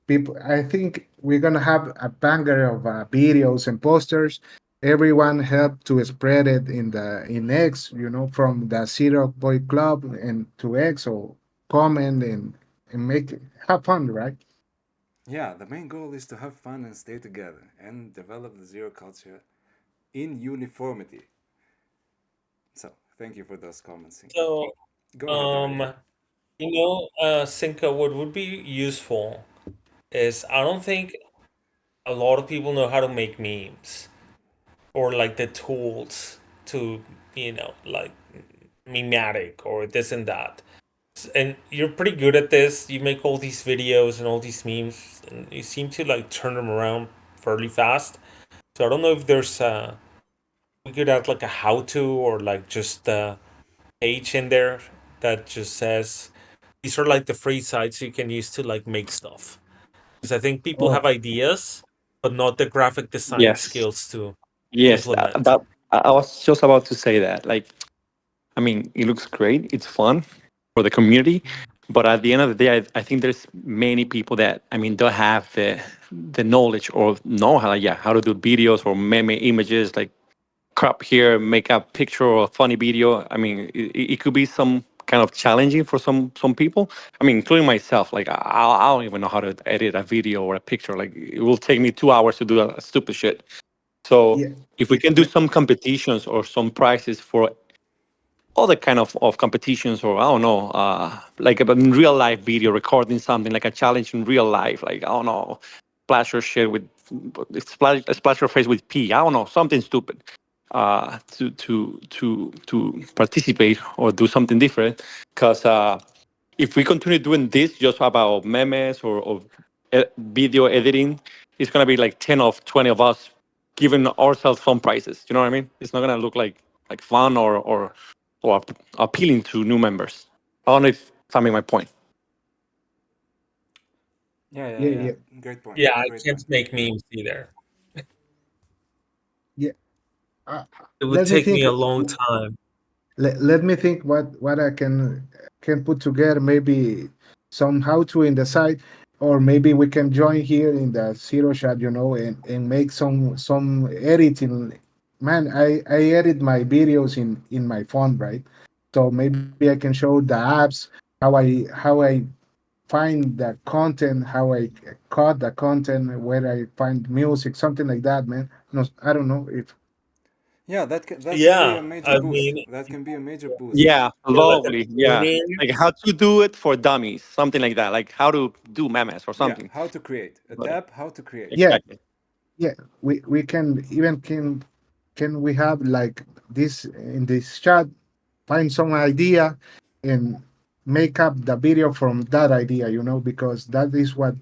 people, I think we're gonna have a banger of videos and posters. Everyone help to spread it in the in X, from the Zero Boy Club and to X, or comment and make it, have fun, right? Yeah, the main goal is to have fun and stay together and develop the zero culture in uniformity. So, thank you for those comments, Cinco. So, Go ahead, Ariel. um, Cinca, what would be useful is I don't think a lot of people know how to make memes or like the tools to, like mematic or this and that. And you're pretty good at this. You make all these videos and all these memes, and you seem to like turn them around fairly fast. So I don't know if there's we could add like a how to or like just a page in there that just says these are like the free sites you can use to like make stuff. Because I think people Oh, have ideas, but not the graphic design Yes, skills to yes. That, implement. that I was just about to say that. Like, I mean, it looks great. It's fun for the community, but at the end of the day, I think there's many people that I mean don't have the knowledge or know how yeah how to do videos or meme images like crop here, make a picture or a funny video. I mean, it could be some kind of challenging for some people. I mean, including myself. Like I don't even know how to edit a video or a picture. Like it will take me 2 hours to do a stupid shit. So yeah. if we can do some competitions or some prizes for other kind of competitions or I don't know, like a real life video recording something like a challenge in real life, like I don't know, splash your shit with splash your face with pee. I don't know, something stupid. To participate or do something different, because if we continue doing this just about memes or video editing, it's gonna be like 10 of 20 of us giving ourselves some prizes. You know what I mean? It's not gonna look like fun or appealing to new members. I don't know if I make my point. Yeah, yeah, Yeah, yeah. yeah, Great point. Yeah, I Great can't point. make memes either. yeah. Uh, It would let me take me think. a long time. Let me think what I can put together. Maybe some how to in the site, or maybe we can join here in the zero chat, and make some editing. Man, I edit my videos in my phone, right? So maybe I can show the apps, how I find the content, how I cut the content, where I find music, something like that, man. No, I don't know if Yeah, that can be Yeah, a major I boost. mean, That can be a major boost. Yeah, yeah, like a lovely. Yeah, tuning. like how to do it for dummies, something like that. Like how to do memes or Yeah, something. how to create. A But tab, how to create. yeah, exactly. yeah, we can we have like this in this chat, find some idea and make up the video from that idea, because that is what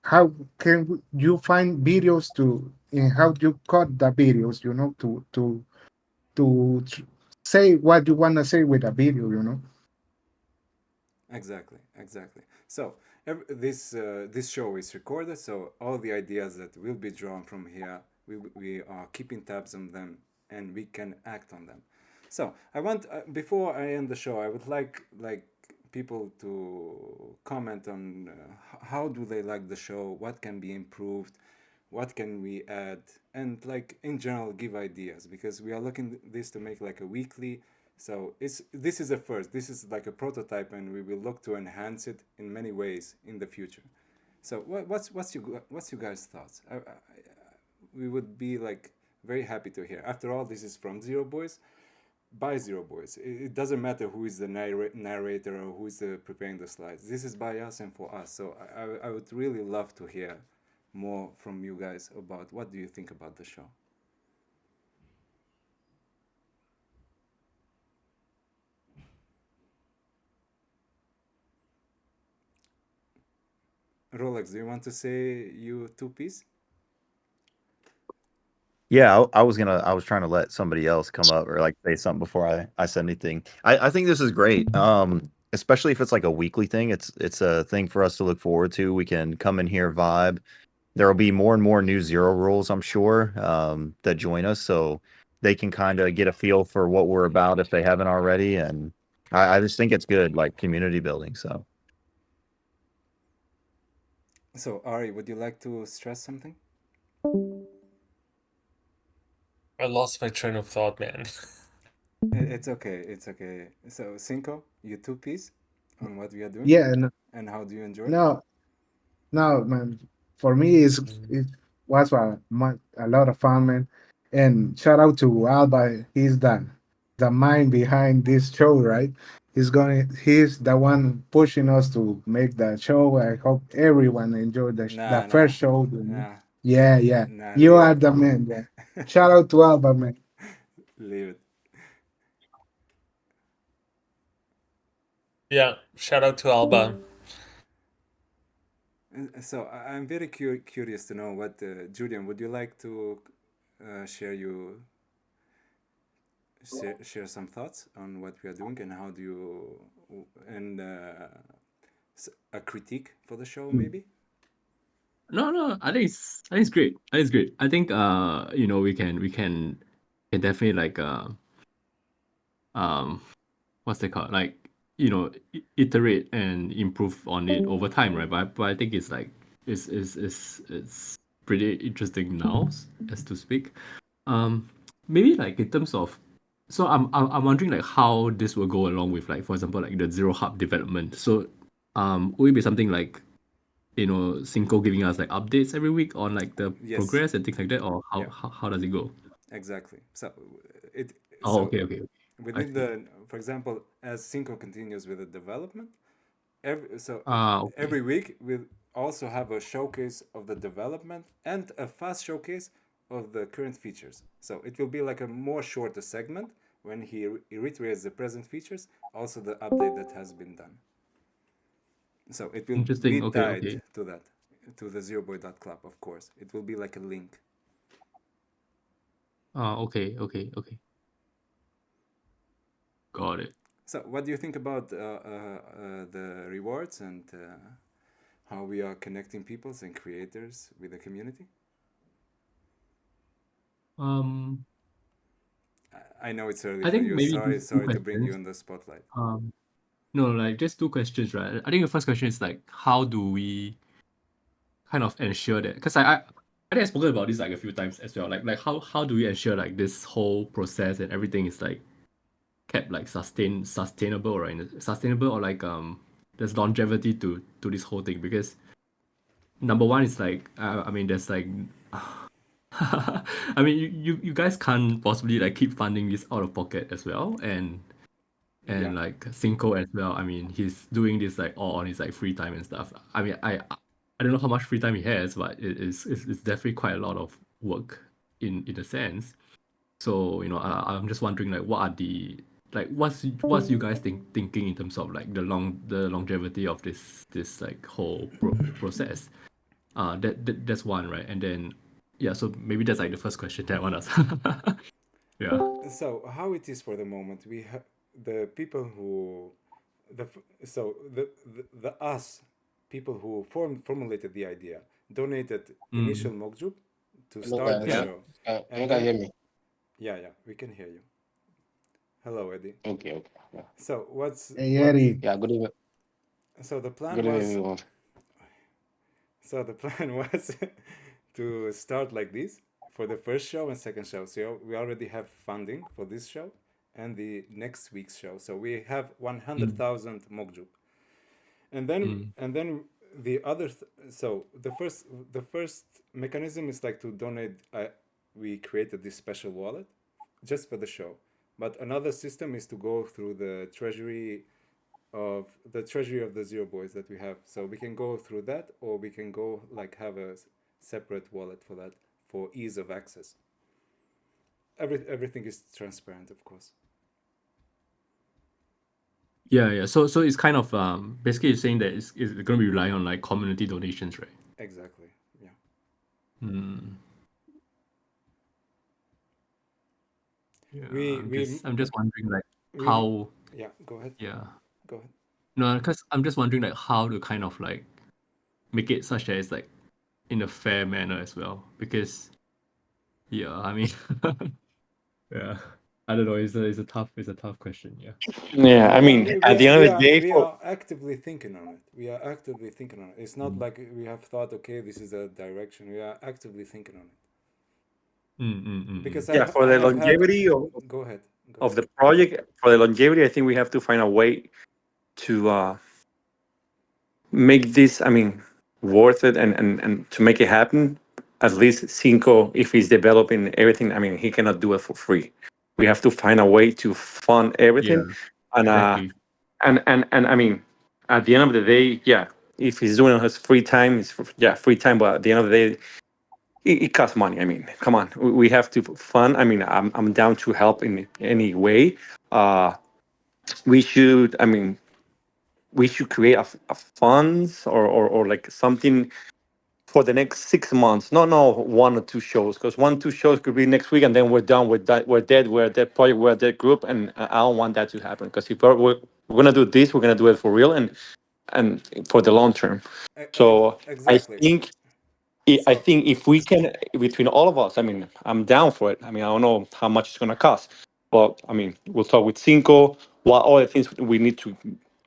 how can you find videos to and how you cut the videos, to say what you want to say with a video. Exactly, exactly. So this show is recorded, so all the ideas that will be drawn from here, we are keeping tabs on them, and we can act on them. So I want before I end the show, I would like people to comment on how do they like the show, what can be improved, what can we add, and like in general give ideas, because we are looking this to make like a weekly. So this is a first, this is like a prototype, and we will look to enhance it in many ways in the future. So what's your guys thoughts? We would be like very happy to hear. After all, this is from Zero Boys by Zero Boys. It doesn't matter who is the narrator or who is preparing the slides. This is by us and for us. So I would really love to hear more from you guys about what do you think about the show. Rolex, do you want to say you two piece? Yeah, I was trying to let somebody else come up or like say something before I said anything. I think this is great. Especially if it's like a weekly thing. It's a thing for us to look forward to. We can come in here, vibe. There will be more and more new zero rules, I'm sure, that join us, so they can kind of get a feel for what we're about if they haven't already. And I just think it's good, like community building. So So Ari, would you like to stress something? I lost my train of thought, man. It's okay. It's okay. So Cinco, you two piece on what we are doing Yeah, no, and how do you enjoy it? no, no, man. For me, it was a lot of fun, man. And shout out to Alba. He's the mind behind this show, right? He's the one pushing us to make the show. I hope everyone enjoyed the Nah, nah, first show. nah, Yeah, yeah. nah. You Leave are it. the man. Yeah. Shout out to Alba, man. Leave it. Yeah, shout out to Alba. So I'm very curious to know what Julian. Would you like to share share some thoughts on what we are doing and how do you and a critique for the show maybe? No, no, I think it's great. I think it's great. I think we can definitely like um what's that called? Like, iterate and improve on it over time, right? But I think it's like it's pretty interesting now, as to speak. Um, Maybe like in terms of, so I'm wondering like how this will go along with, like, for example, like the zero hub development. So will it be something like, Cinco giving us like updates every week on like the Yes. progress and things like that, or how Yeah. how does it go? Exactly. So it Oh, so okay, okay, okay. I within see. the, for example, as Cinco continues with the development, Okay. every week we'll also have a showcase of the development and a fast showcase of the current features. So it will be like a more shorter segment when he reiterates the present features, also the update that has been done. So it will be Interesting. Okay, tied okay. to that, to the zeroboi.club, of course. It will be like a link. Okay, okay, okay. Got it. So what do you think about the rewards and how we are connecting peoples and creators with the community? Um, I know it's early I for think you. maybe Sorry, just two sorry to bring you questions. in the spotlight. No, like just two questions, right? I think the first question is like, how do we kind of ensure that? Because I think I've spoken about this like a few times as well. Like how do we ensure like this whole process and everything is like kept like sustainable, right? Sustainable, or like there's longevity to this whole thing, because number one is like I mean there's like I mean you guys can't possibly like keep funding this out of pocket as well, Yeah. and like Cinco as well. I mean, he's doing this like all on his like free time and stuff. I mean, I don't know how much free time he has, but it's definitely quite a lot of work in a sense. So I'm just wondering like what are the, like what's you guys thinking in terms of like the longevity of this like whole process. That's one, right? And then yeah, so maybe that's like the first question that I want to ask. Yeah. So how it is for the moment? We have the people who the us people who formulated the idea donated initial Mm. mock to Hello start the guys, Yeah. show, can and you guys then hear me? yeah, we can hear you. Hello, Eddie. Okay, okay. Yeah, So what's Hey, what? Eddie. yeah. Good evening, So the plan good evening, was everyone. So the plan was to start like this for the first show and second show. So we already have funding for this show and the next week's show. So we have Mm. 100,000 Mokjuk. Mm. And then the other so the first mechanism is like to donate. We created this special wallet just for the show. But another system is to go through the treasury of the Zero Boys that we have. So we can go through that, or we can go like have a separate wallet for that for ease of access. Everything is transparent, of course. Yeah, yeah. So it's kind of basically you're saying that it's going to be relying on like community donations, right? Exactly. Yeah. Hmm. Yeah. We we I'm just wondering like we how. yeah. Go ahead. Yeah. Go ahead. No, because I'm just wondering like how to kind of like make it such that it's like in a fair manner as well. Because yeah, I mean, yeah. I don't know. It's a tough question. Yeah. Yeah, I Yeah, mean, at the end of the day, we for are actively thinking on it. We are actively thinking on it. It's not Mm. like we have thought, okay, this is a direction. We are actively thinking on it. Mm, mm, mm, mm. Because yeah, for I the have had. longevity Go ahead. Go of ahead. the project, for the longevity, I think we have to find a way to make this, I mean, worth it, and to make it happen. At least Cinco, if he's developing everything, I mean, he cannot do it for free. We have to find a way to fund everything, Yeah. and Exactly. and I mean, at the end of the day, yeah, if he's doing it on his free time, yeah, free time. But at the end of the day, it costs money. I mean, come on, we have to fund. I mean, I'm down to help in any way. Uh, we should. I mean, we should create a funds, or like something for the next 6 months. No, 1 or 2 shows, because 1 2 shows could be next week, and then we're done. We're dead project. We're a dead group, and I don't want that to happen. Because if we're gonna do this, we're gonna do it for real, and for the long term. So I Exactly. think I So, think if we can, between all of us, I mean, I'm down for it. I mean, I don't know how much it's gonna cost, but I mean, we'll talk with Cinco. What all the things we need to,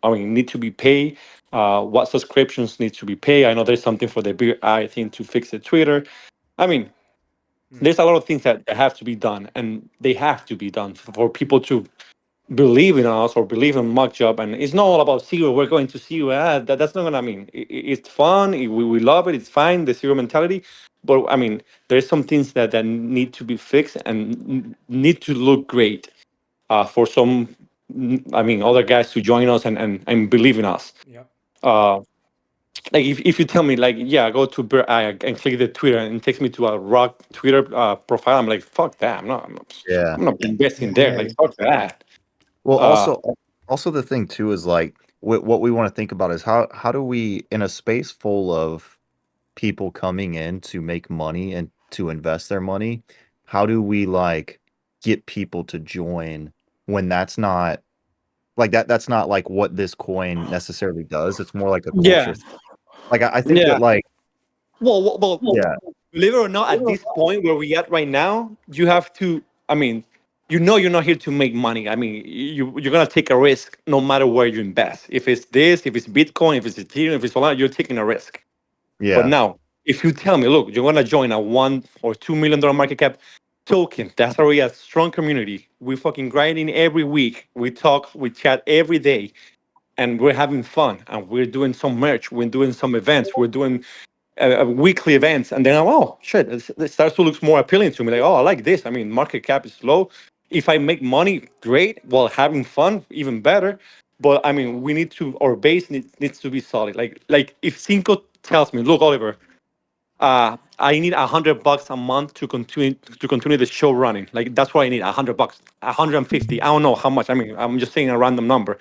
I mean, need to be paid. What subscriptions need to be paid. I know there's something for the big I think to fix the Twitter. I mean, mm, there's a lot of things that have to be done, and they have to be done for people to believe in us or believe in mock job. And it's not all about zero, we're going to zero. That's not gonna, I mean, it's fun, we love it, it's fine, the zero mentality. But I mean, there's some things that need to be fixed and need to look great, for some, I mean, other guys to join us and believe in us. yeah. uh like if you tell me, like, yeah, go to Bird Eye and click the Twitter and it takes me to a rock Twitter profile, I'm like, fuck that, Yeah. I'm not investing there, Yeah. like, fuck that. Well, uh also the thing too is like what we want to think about is how do we, in a space full of people coming in to make money and to invest their money, how do we like get people to join when that's not like that's not like what this coin necessarily does. It's more like a yeah, culture like I think that yeah. like Well, yeah, believe it or not, at this point where we at right now, you have to. I mean, you're not here to make money. I mean, you're gonna take a risk no matter where you invest. If it's this, if it's Bitcoin, if it's Ethereum, if it's Solana, you're taking a risk. But yeah, now, if you tell me, look, you're gonna join a $1 or $2 million market cap token, that's already a strong community. We fucking grinding every week. We talk, we chat every day, and we're having fun. And we're doing some merch. We're doing some events. We're doing weekly events, and then oh shit, it starts to look more appealing to me. Like, oh, I like this. I mean, market cap is low. If I make money, great. While having fun, even better. But I mean, we need to, our base needs to be solid. Like if Cinco tells me, look, Oliver, I need $100 a month to continue the show running. Like that's what I need, $100, 150. I don't know how much. I mean, I'm just saying a random number.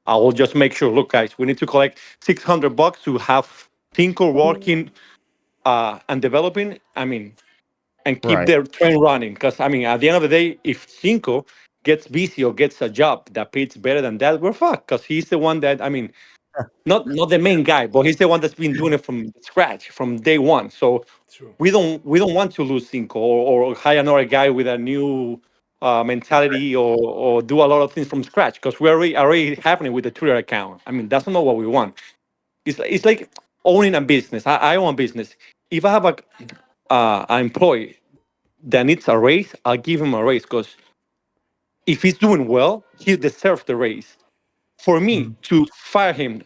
I will just make sure. Look, guys, we need to collect $600 to have Cinco working and developing. I mean, and keep right. their train running. Because I mean, at the end of the day, if Cinco gets busy or gets a job that pays better than that, we're fucked. Because he's the one that, I mean, not the main guy, but he's the one that's been doing it from scratch, from day one. So True. we don't want to lose Cinco, or hire another guy with a new mentality, or do a lot of things from scratch, because we're already having it with the Twitter account. I mean, that's not what we want. It's like owning a business. I own a business. If I have a an employee that needs a raise, I'll give him a raise, because if he's doing well, he deserves the raise. For me Mm, to fire him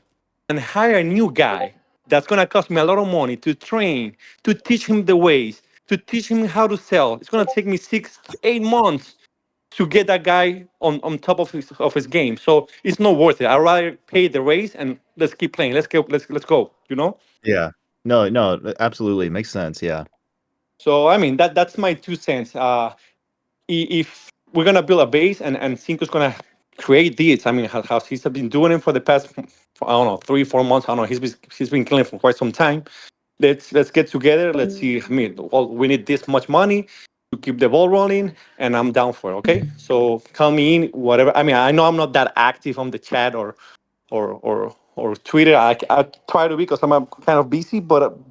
and hire a new guy, that's gonna cost me a lot of money to train, to teach him the ways, to teach him how to sell. It's gonna take me 6 to 8 months to get that guy on top of his game. So it's not worth it. I'd rather pay the raise and let's keep playing. Let's go. You know. Yeah. No, no, absolutely. Makes sense. Yeah. So I mean that's my 2 cents. If we're gonna build a base, and Cinco's gonna create this, I mean, how he's been doing it for the past, I don't know, 3 4 months. I don't know. He's been killing for quite some time. Let's get together. Let's see. I mean, well, we need this much money to keep the ball rolling, and I'm down for it. Okay, so call me in, whatever. I mean, I know I'm not that active on the chat or Twitter. I try to be, because I'm kind of busy, but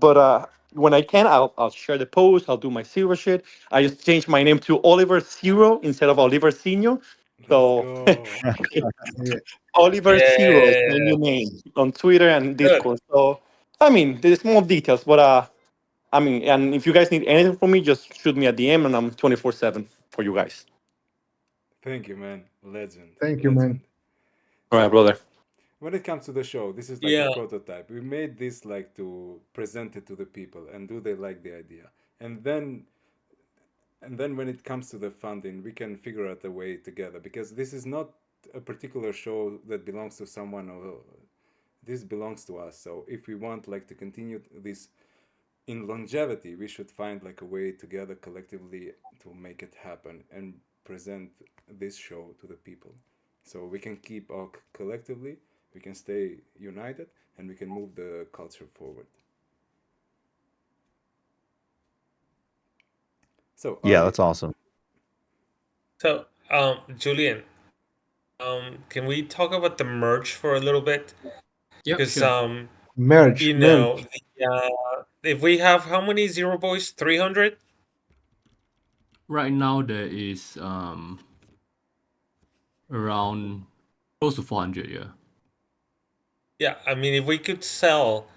when I can, I'll share the post. I'll do my zero shit. I just changed my name to Oliver Zero instead of Oliver Senior. Let's So go. Yeah. Oliver Zero is my Yeah. new name on Twitter and Good. Discord. So I mean, there's more details, but I mean, and if you guys need anything from me, just shoot me a DM, and I'm 24/7 for you guys. Thank you, man. Legend. Thank you, Legend. man. All right, So, brother. when it comes to the show, this is like the Yeah. prototype. We made this like to present it to the people and do they like the idea. And then when it comes to the funding, we can figure out a way together because this is not a particular show that belongs to someone or this belongs to us. So if we want like to continue this in longevity, we should find like a way together collectively to make it happen and present this show to the people. So we can keep our collectively, we can stay united, and we can move the culture forward. So are Yeah, you? that's awesome. So, Julian, can we talk about the merch for a little bit? Yep, Because sure. Merch, merch. if we have how many Zero Boys? 300? Right now there is around close to 400. Yeah. Yeah, I mean, if we could sell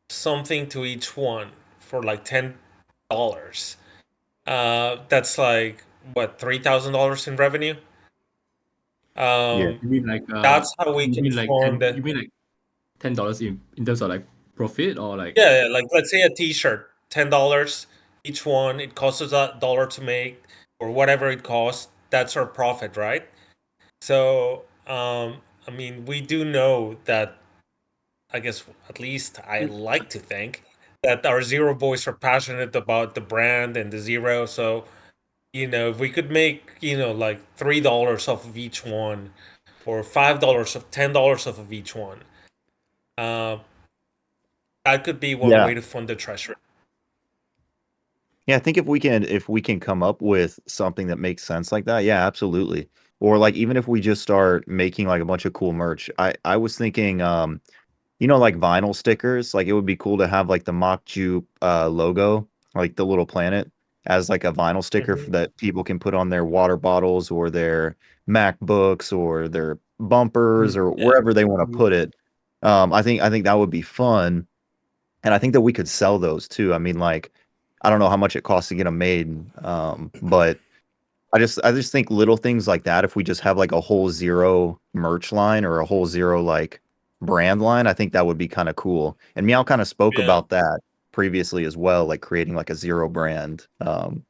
something to each one for like $10, that's like what, $3,000 in revenue? Yeah. Um, You mean like that's how we you can mean like fund ten? the. You mean like $10 in terms of like profit or like? Yeah, like let's say a T-shirt, $10 each one. It costs us $1 to make, or whatever it costs. That's our profit, right? So, I mean, we do know that. I guess at least I like to think that our Zero Boys are passionate about the brand and the Zero. So, if we could make, like $3 off of each one, or $5 of $10 off of each one, uh, that could be one Yeah. way to fund the treasury. Yeah, I think if we can come up with something that makes sense like that, yeah, absolutely. Or like even if we just start making like a bunch of cool merch. I was thinking like vinyl stickers, like it would be cool to have like the mock jupe logo, like the little planet as like a vinyl sticker Mhm. that people can put on their water bottles or their MacBooks or their bumpers Mm, or Yeah, wherever they want to mm. put it. I think that would be fun. And I think that we could sell those too. I mean, like, I don't know how much it costs to get them made, but I just think little things like that. If we just have like a whole zero merch line or a whole zero like brand line, I think that would be kind of cool. And Meow kind of spoke yeah, about that previously as well, like creating like a zero brand. I think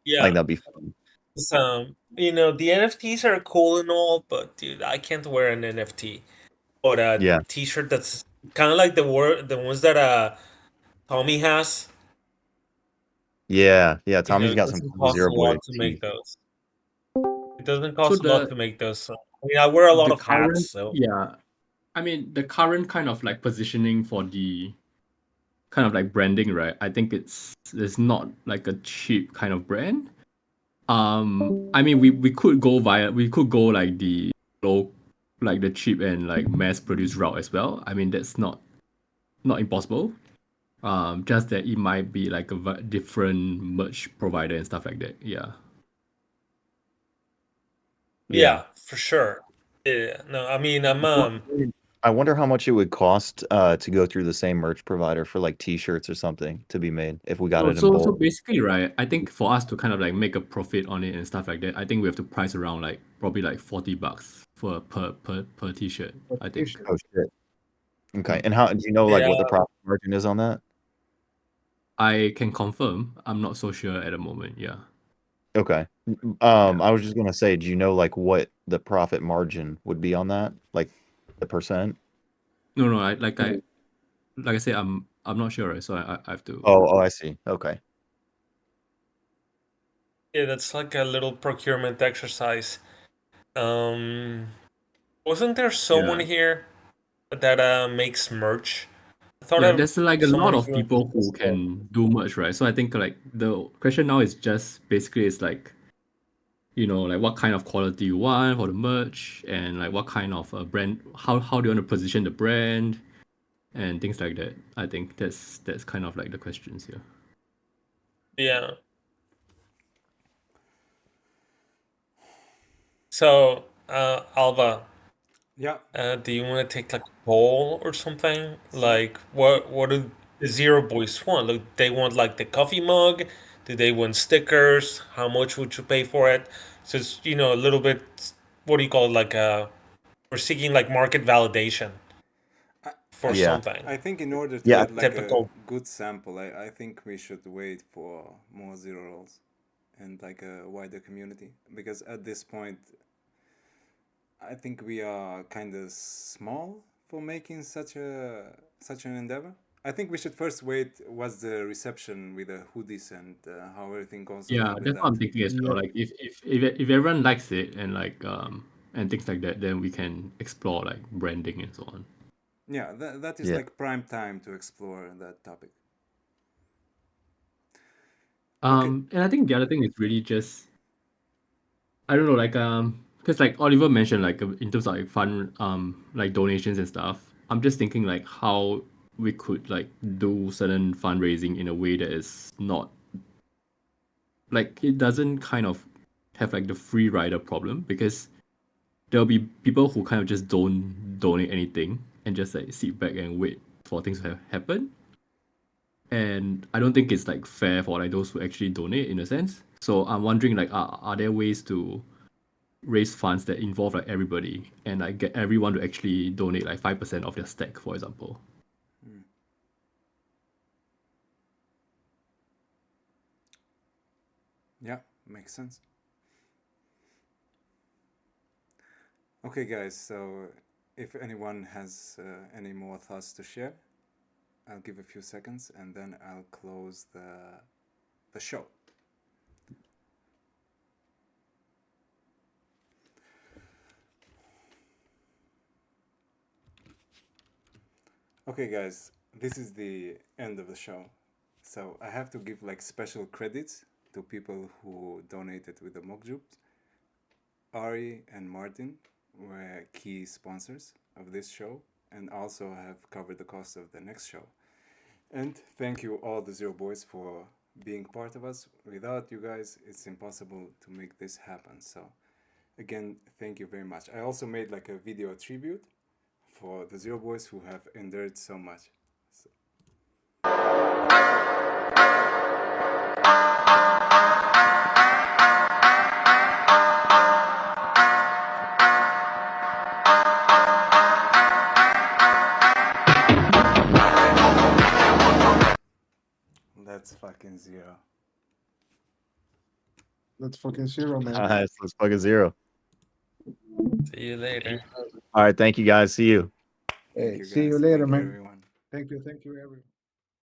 yeah. that'd be fun. The NFTs are cool and all, but dude, I can't wear an NFT or a Yeah, T-shirt that's kind of like the ones that Tommy has. yeah, yeah. Tommy's It got some doesn't cool cost zero a boy lot to make tees. those. It doesn't So cost a lot to make those. So, I mean, I wear a lot the of hats, current so yeah, I mean the current kind of like positioning for the kind of like branding, right? I think it's not like a cheap kind of brand. I mean we could go like the low, like the cheap and like mass produced route as well. I mean that's not impossible. Just that it might be like a different merch provider and stuff like that. Yeah. Yeah. yeah, for sure. Yeah, no, I mean, I wonder how much it would cost to go through the same merch provider for like t-shirts or something to be made if we got No, it in so bulk. basically, right, I think for us to kind of like make a profit on it and stuff like that, I think we have to price around like probably like $40 for per t-shirt, What I think. t-shirt? Oh shit. Okay. Mm. And how do you know like yeah, what the profit margin is on that? I can confirm. I'm not so sure at the moment. Yeah. Okay. Yeah. I was just gonna say, do you know like what the profit margin would be on that? Like the percent? No, no, like I say, I'm not sure, right? So I have to. Oh, I see. Okay. yeah, that's like a little procurement exercise. Um, wasn't there someone Yeah. here that makes merch? I thought Yeah, I there's like a someone lot of here on the people who Discord. can do much, right? So I think like the question now is just basically it's like, like what kind of quality you want for the merch and like what kind of brand, how do you want to position the brand, and things like that. I think that's kind of like the questions here. Yeah. So, Alva, Yeah. do you want to take like a poll or something? Like, what do the Zero Boys want? Like, they want like the coffee mug? Do they want stickers? How much would you pay for it? So it's, a little bit. What do you call it? Like, we're seeking like market validation I, for I, Yeah. something. I think in order to Yeah. The get like a typical. good sample, I think we should wait for more zero rolls and like a wider community, because at this point I think we are kind of small for making such an endeavor. I think we should first wait what's the reception with the hoodies and how everything goes Yeah, along with that's what that. I'm thinking as well. Yep. Like if everyone likes it and and things like that, then we can explore like branding and so on. Yeah, that is Yeah. like prime time to explore that topic. Okay. And I think the other thing is really just I don't know, like because like Oliver mentioned, like in terms of like fund like donations and stuff. I'm just thinking like how we could like do certain fundraising in a way that is not like it doesn't kind of have like the free rider problem, because there'll be people who kind of just don't donate anything and just like sit back and wait for things to happen. And I don't think it's like fair for like those who actually donate in a sense. So I'm wondering like are there ways to raise funds that involve like everybody and like get everyone to actually donate like 5% of their stack, for example? Hmm. Yeah, makes sense. Okay, guys. So if anyone has any more thoughts to share, I'll give a few seconds and then I'll close the show. Okay, guys, this is the end of the show. So I have to give like special credits to people who donated with the Mokjubs. Ari and Martin were key sponsors of this show and also have covered the cost of the next show. And thank you all the Zero Boys for being part of us. Without you guys, it's impossible to make this happen. So again, thank you very much. I also made like a video tribute for the Zero Boys who have endured so much. So, that's fucking zero. That's fucking zero, man. Nice. Let's fucking zero. See you later. All right. Thank you guys. See you. Thank Hey, you see you guys. later, Thank you man. everyone. Thank you, everyone.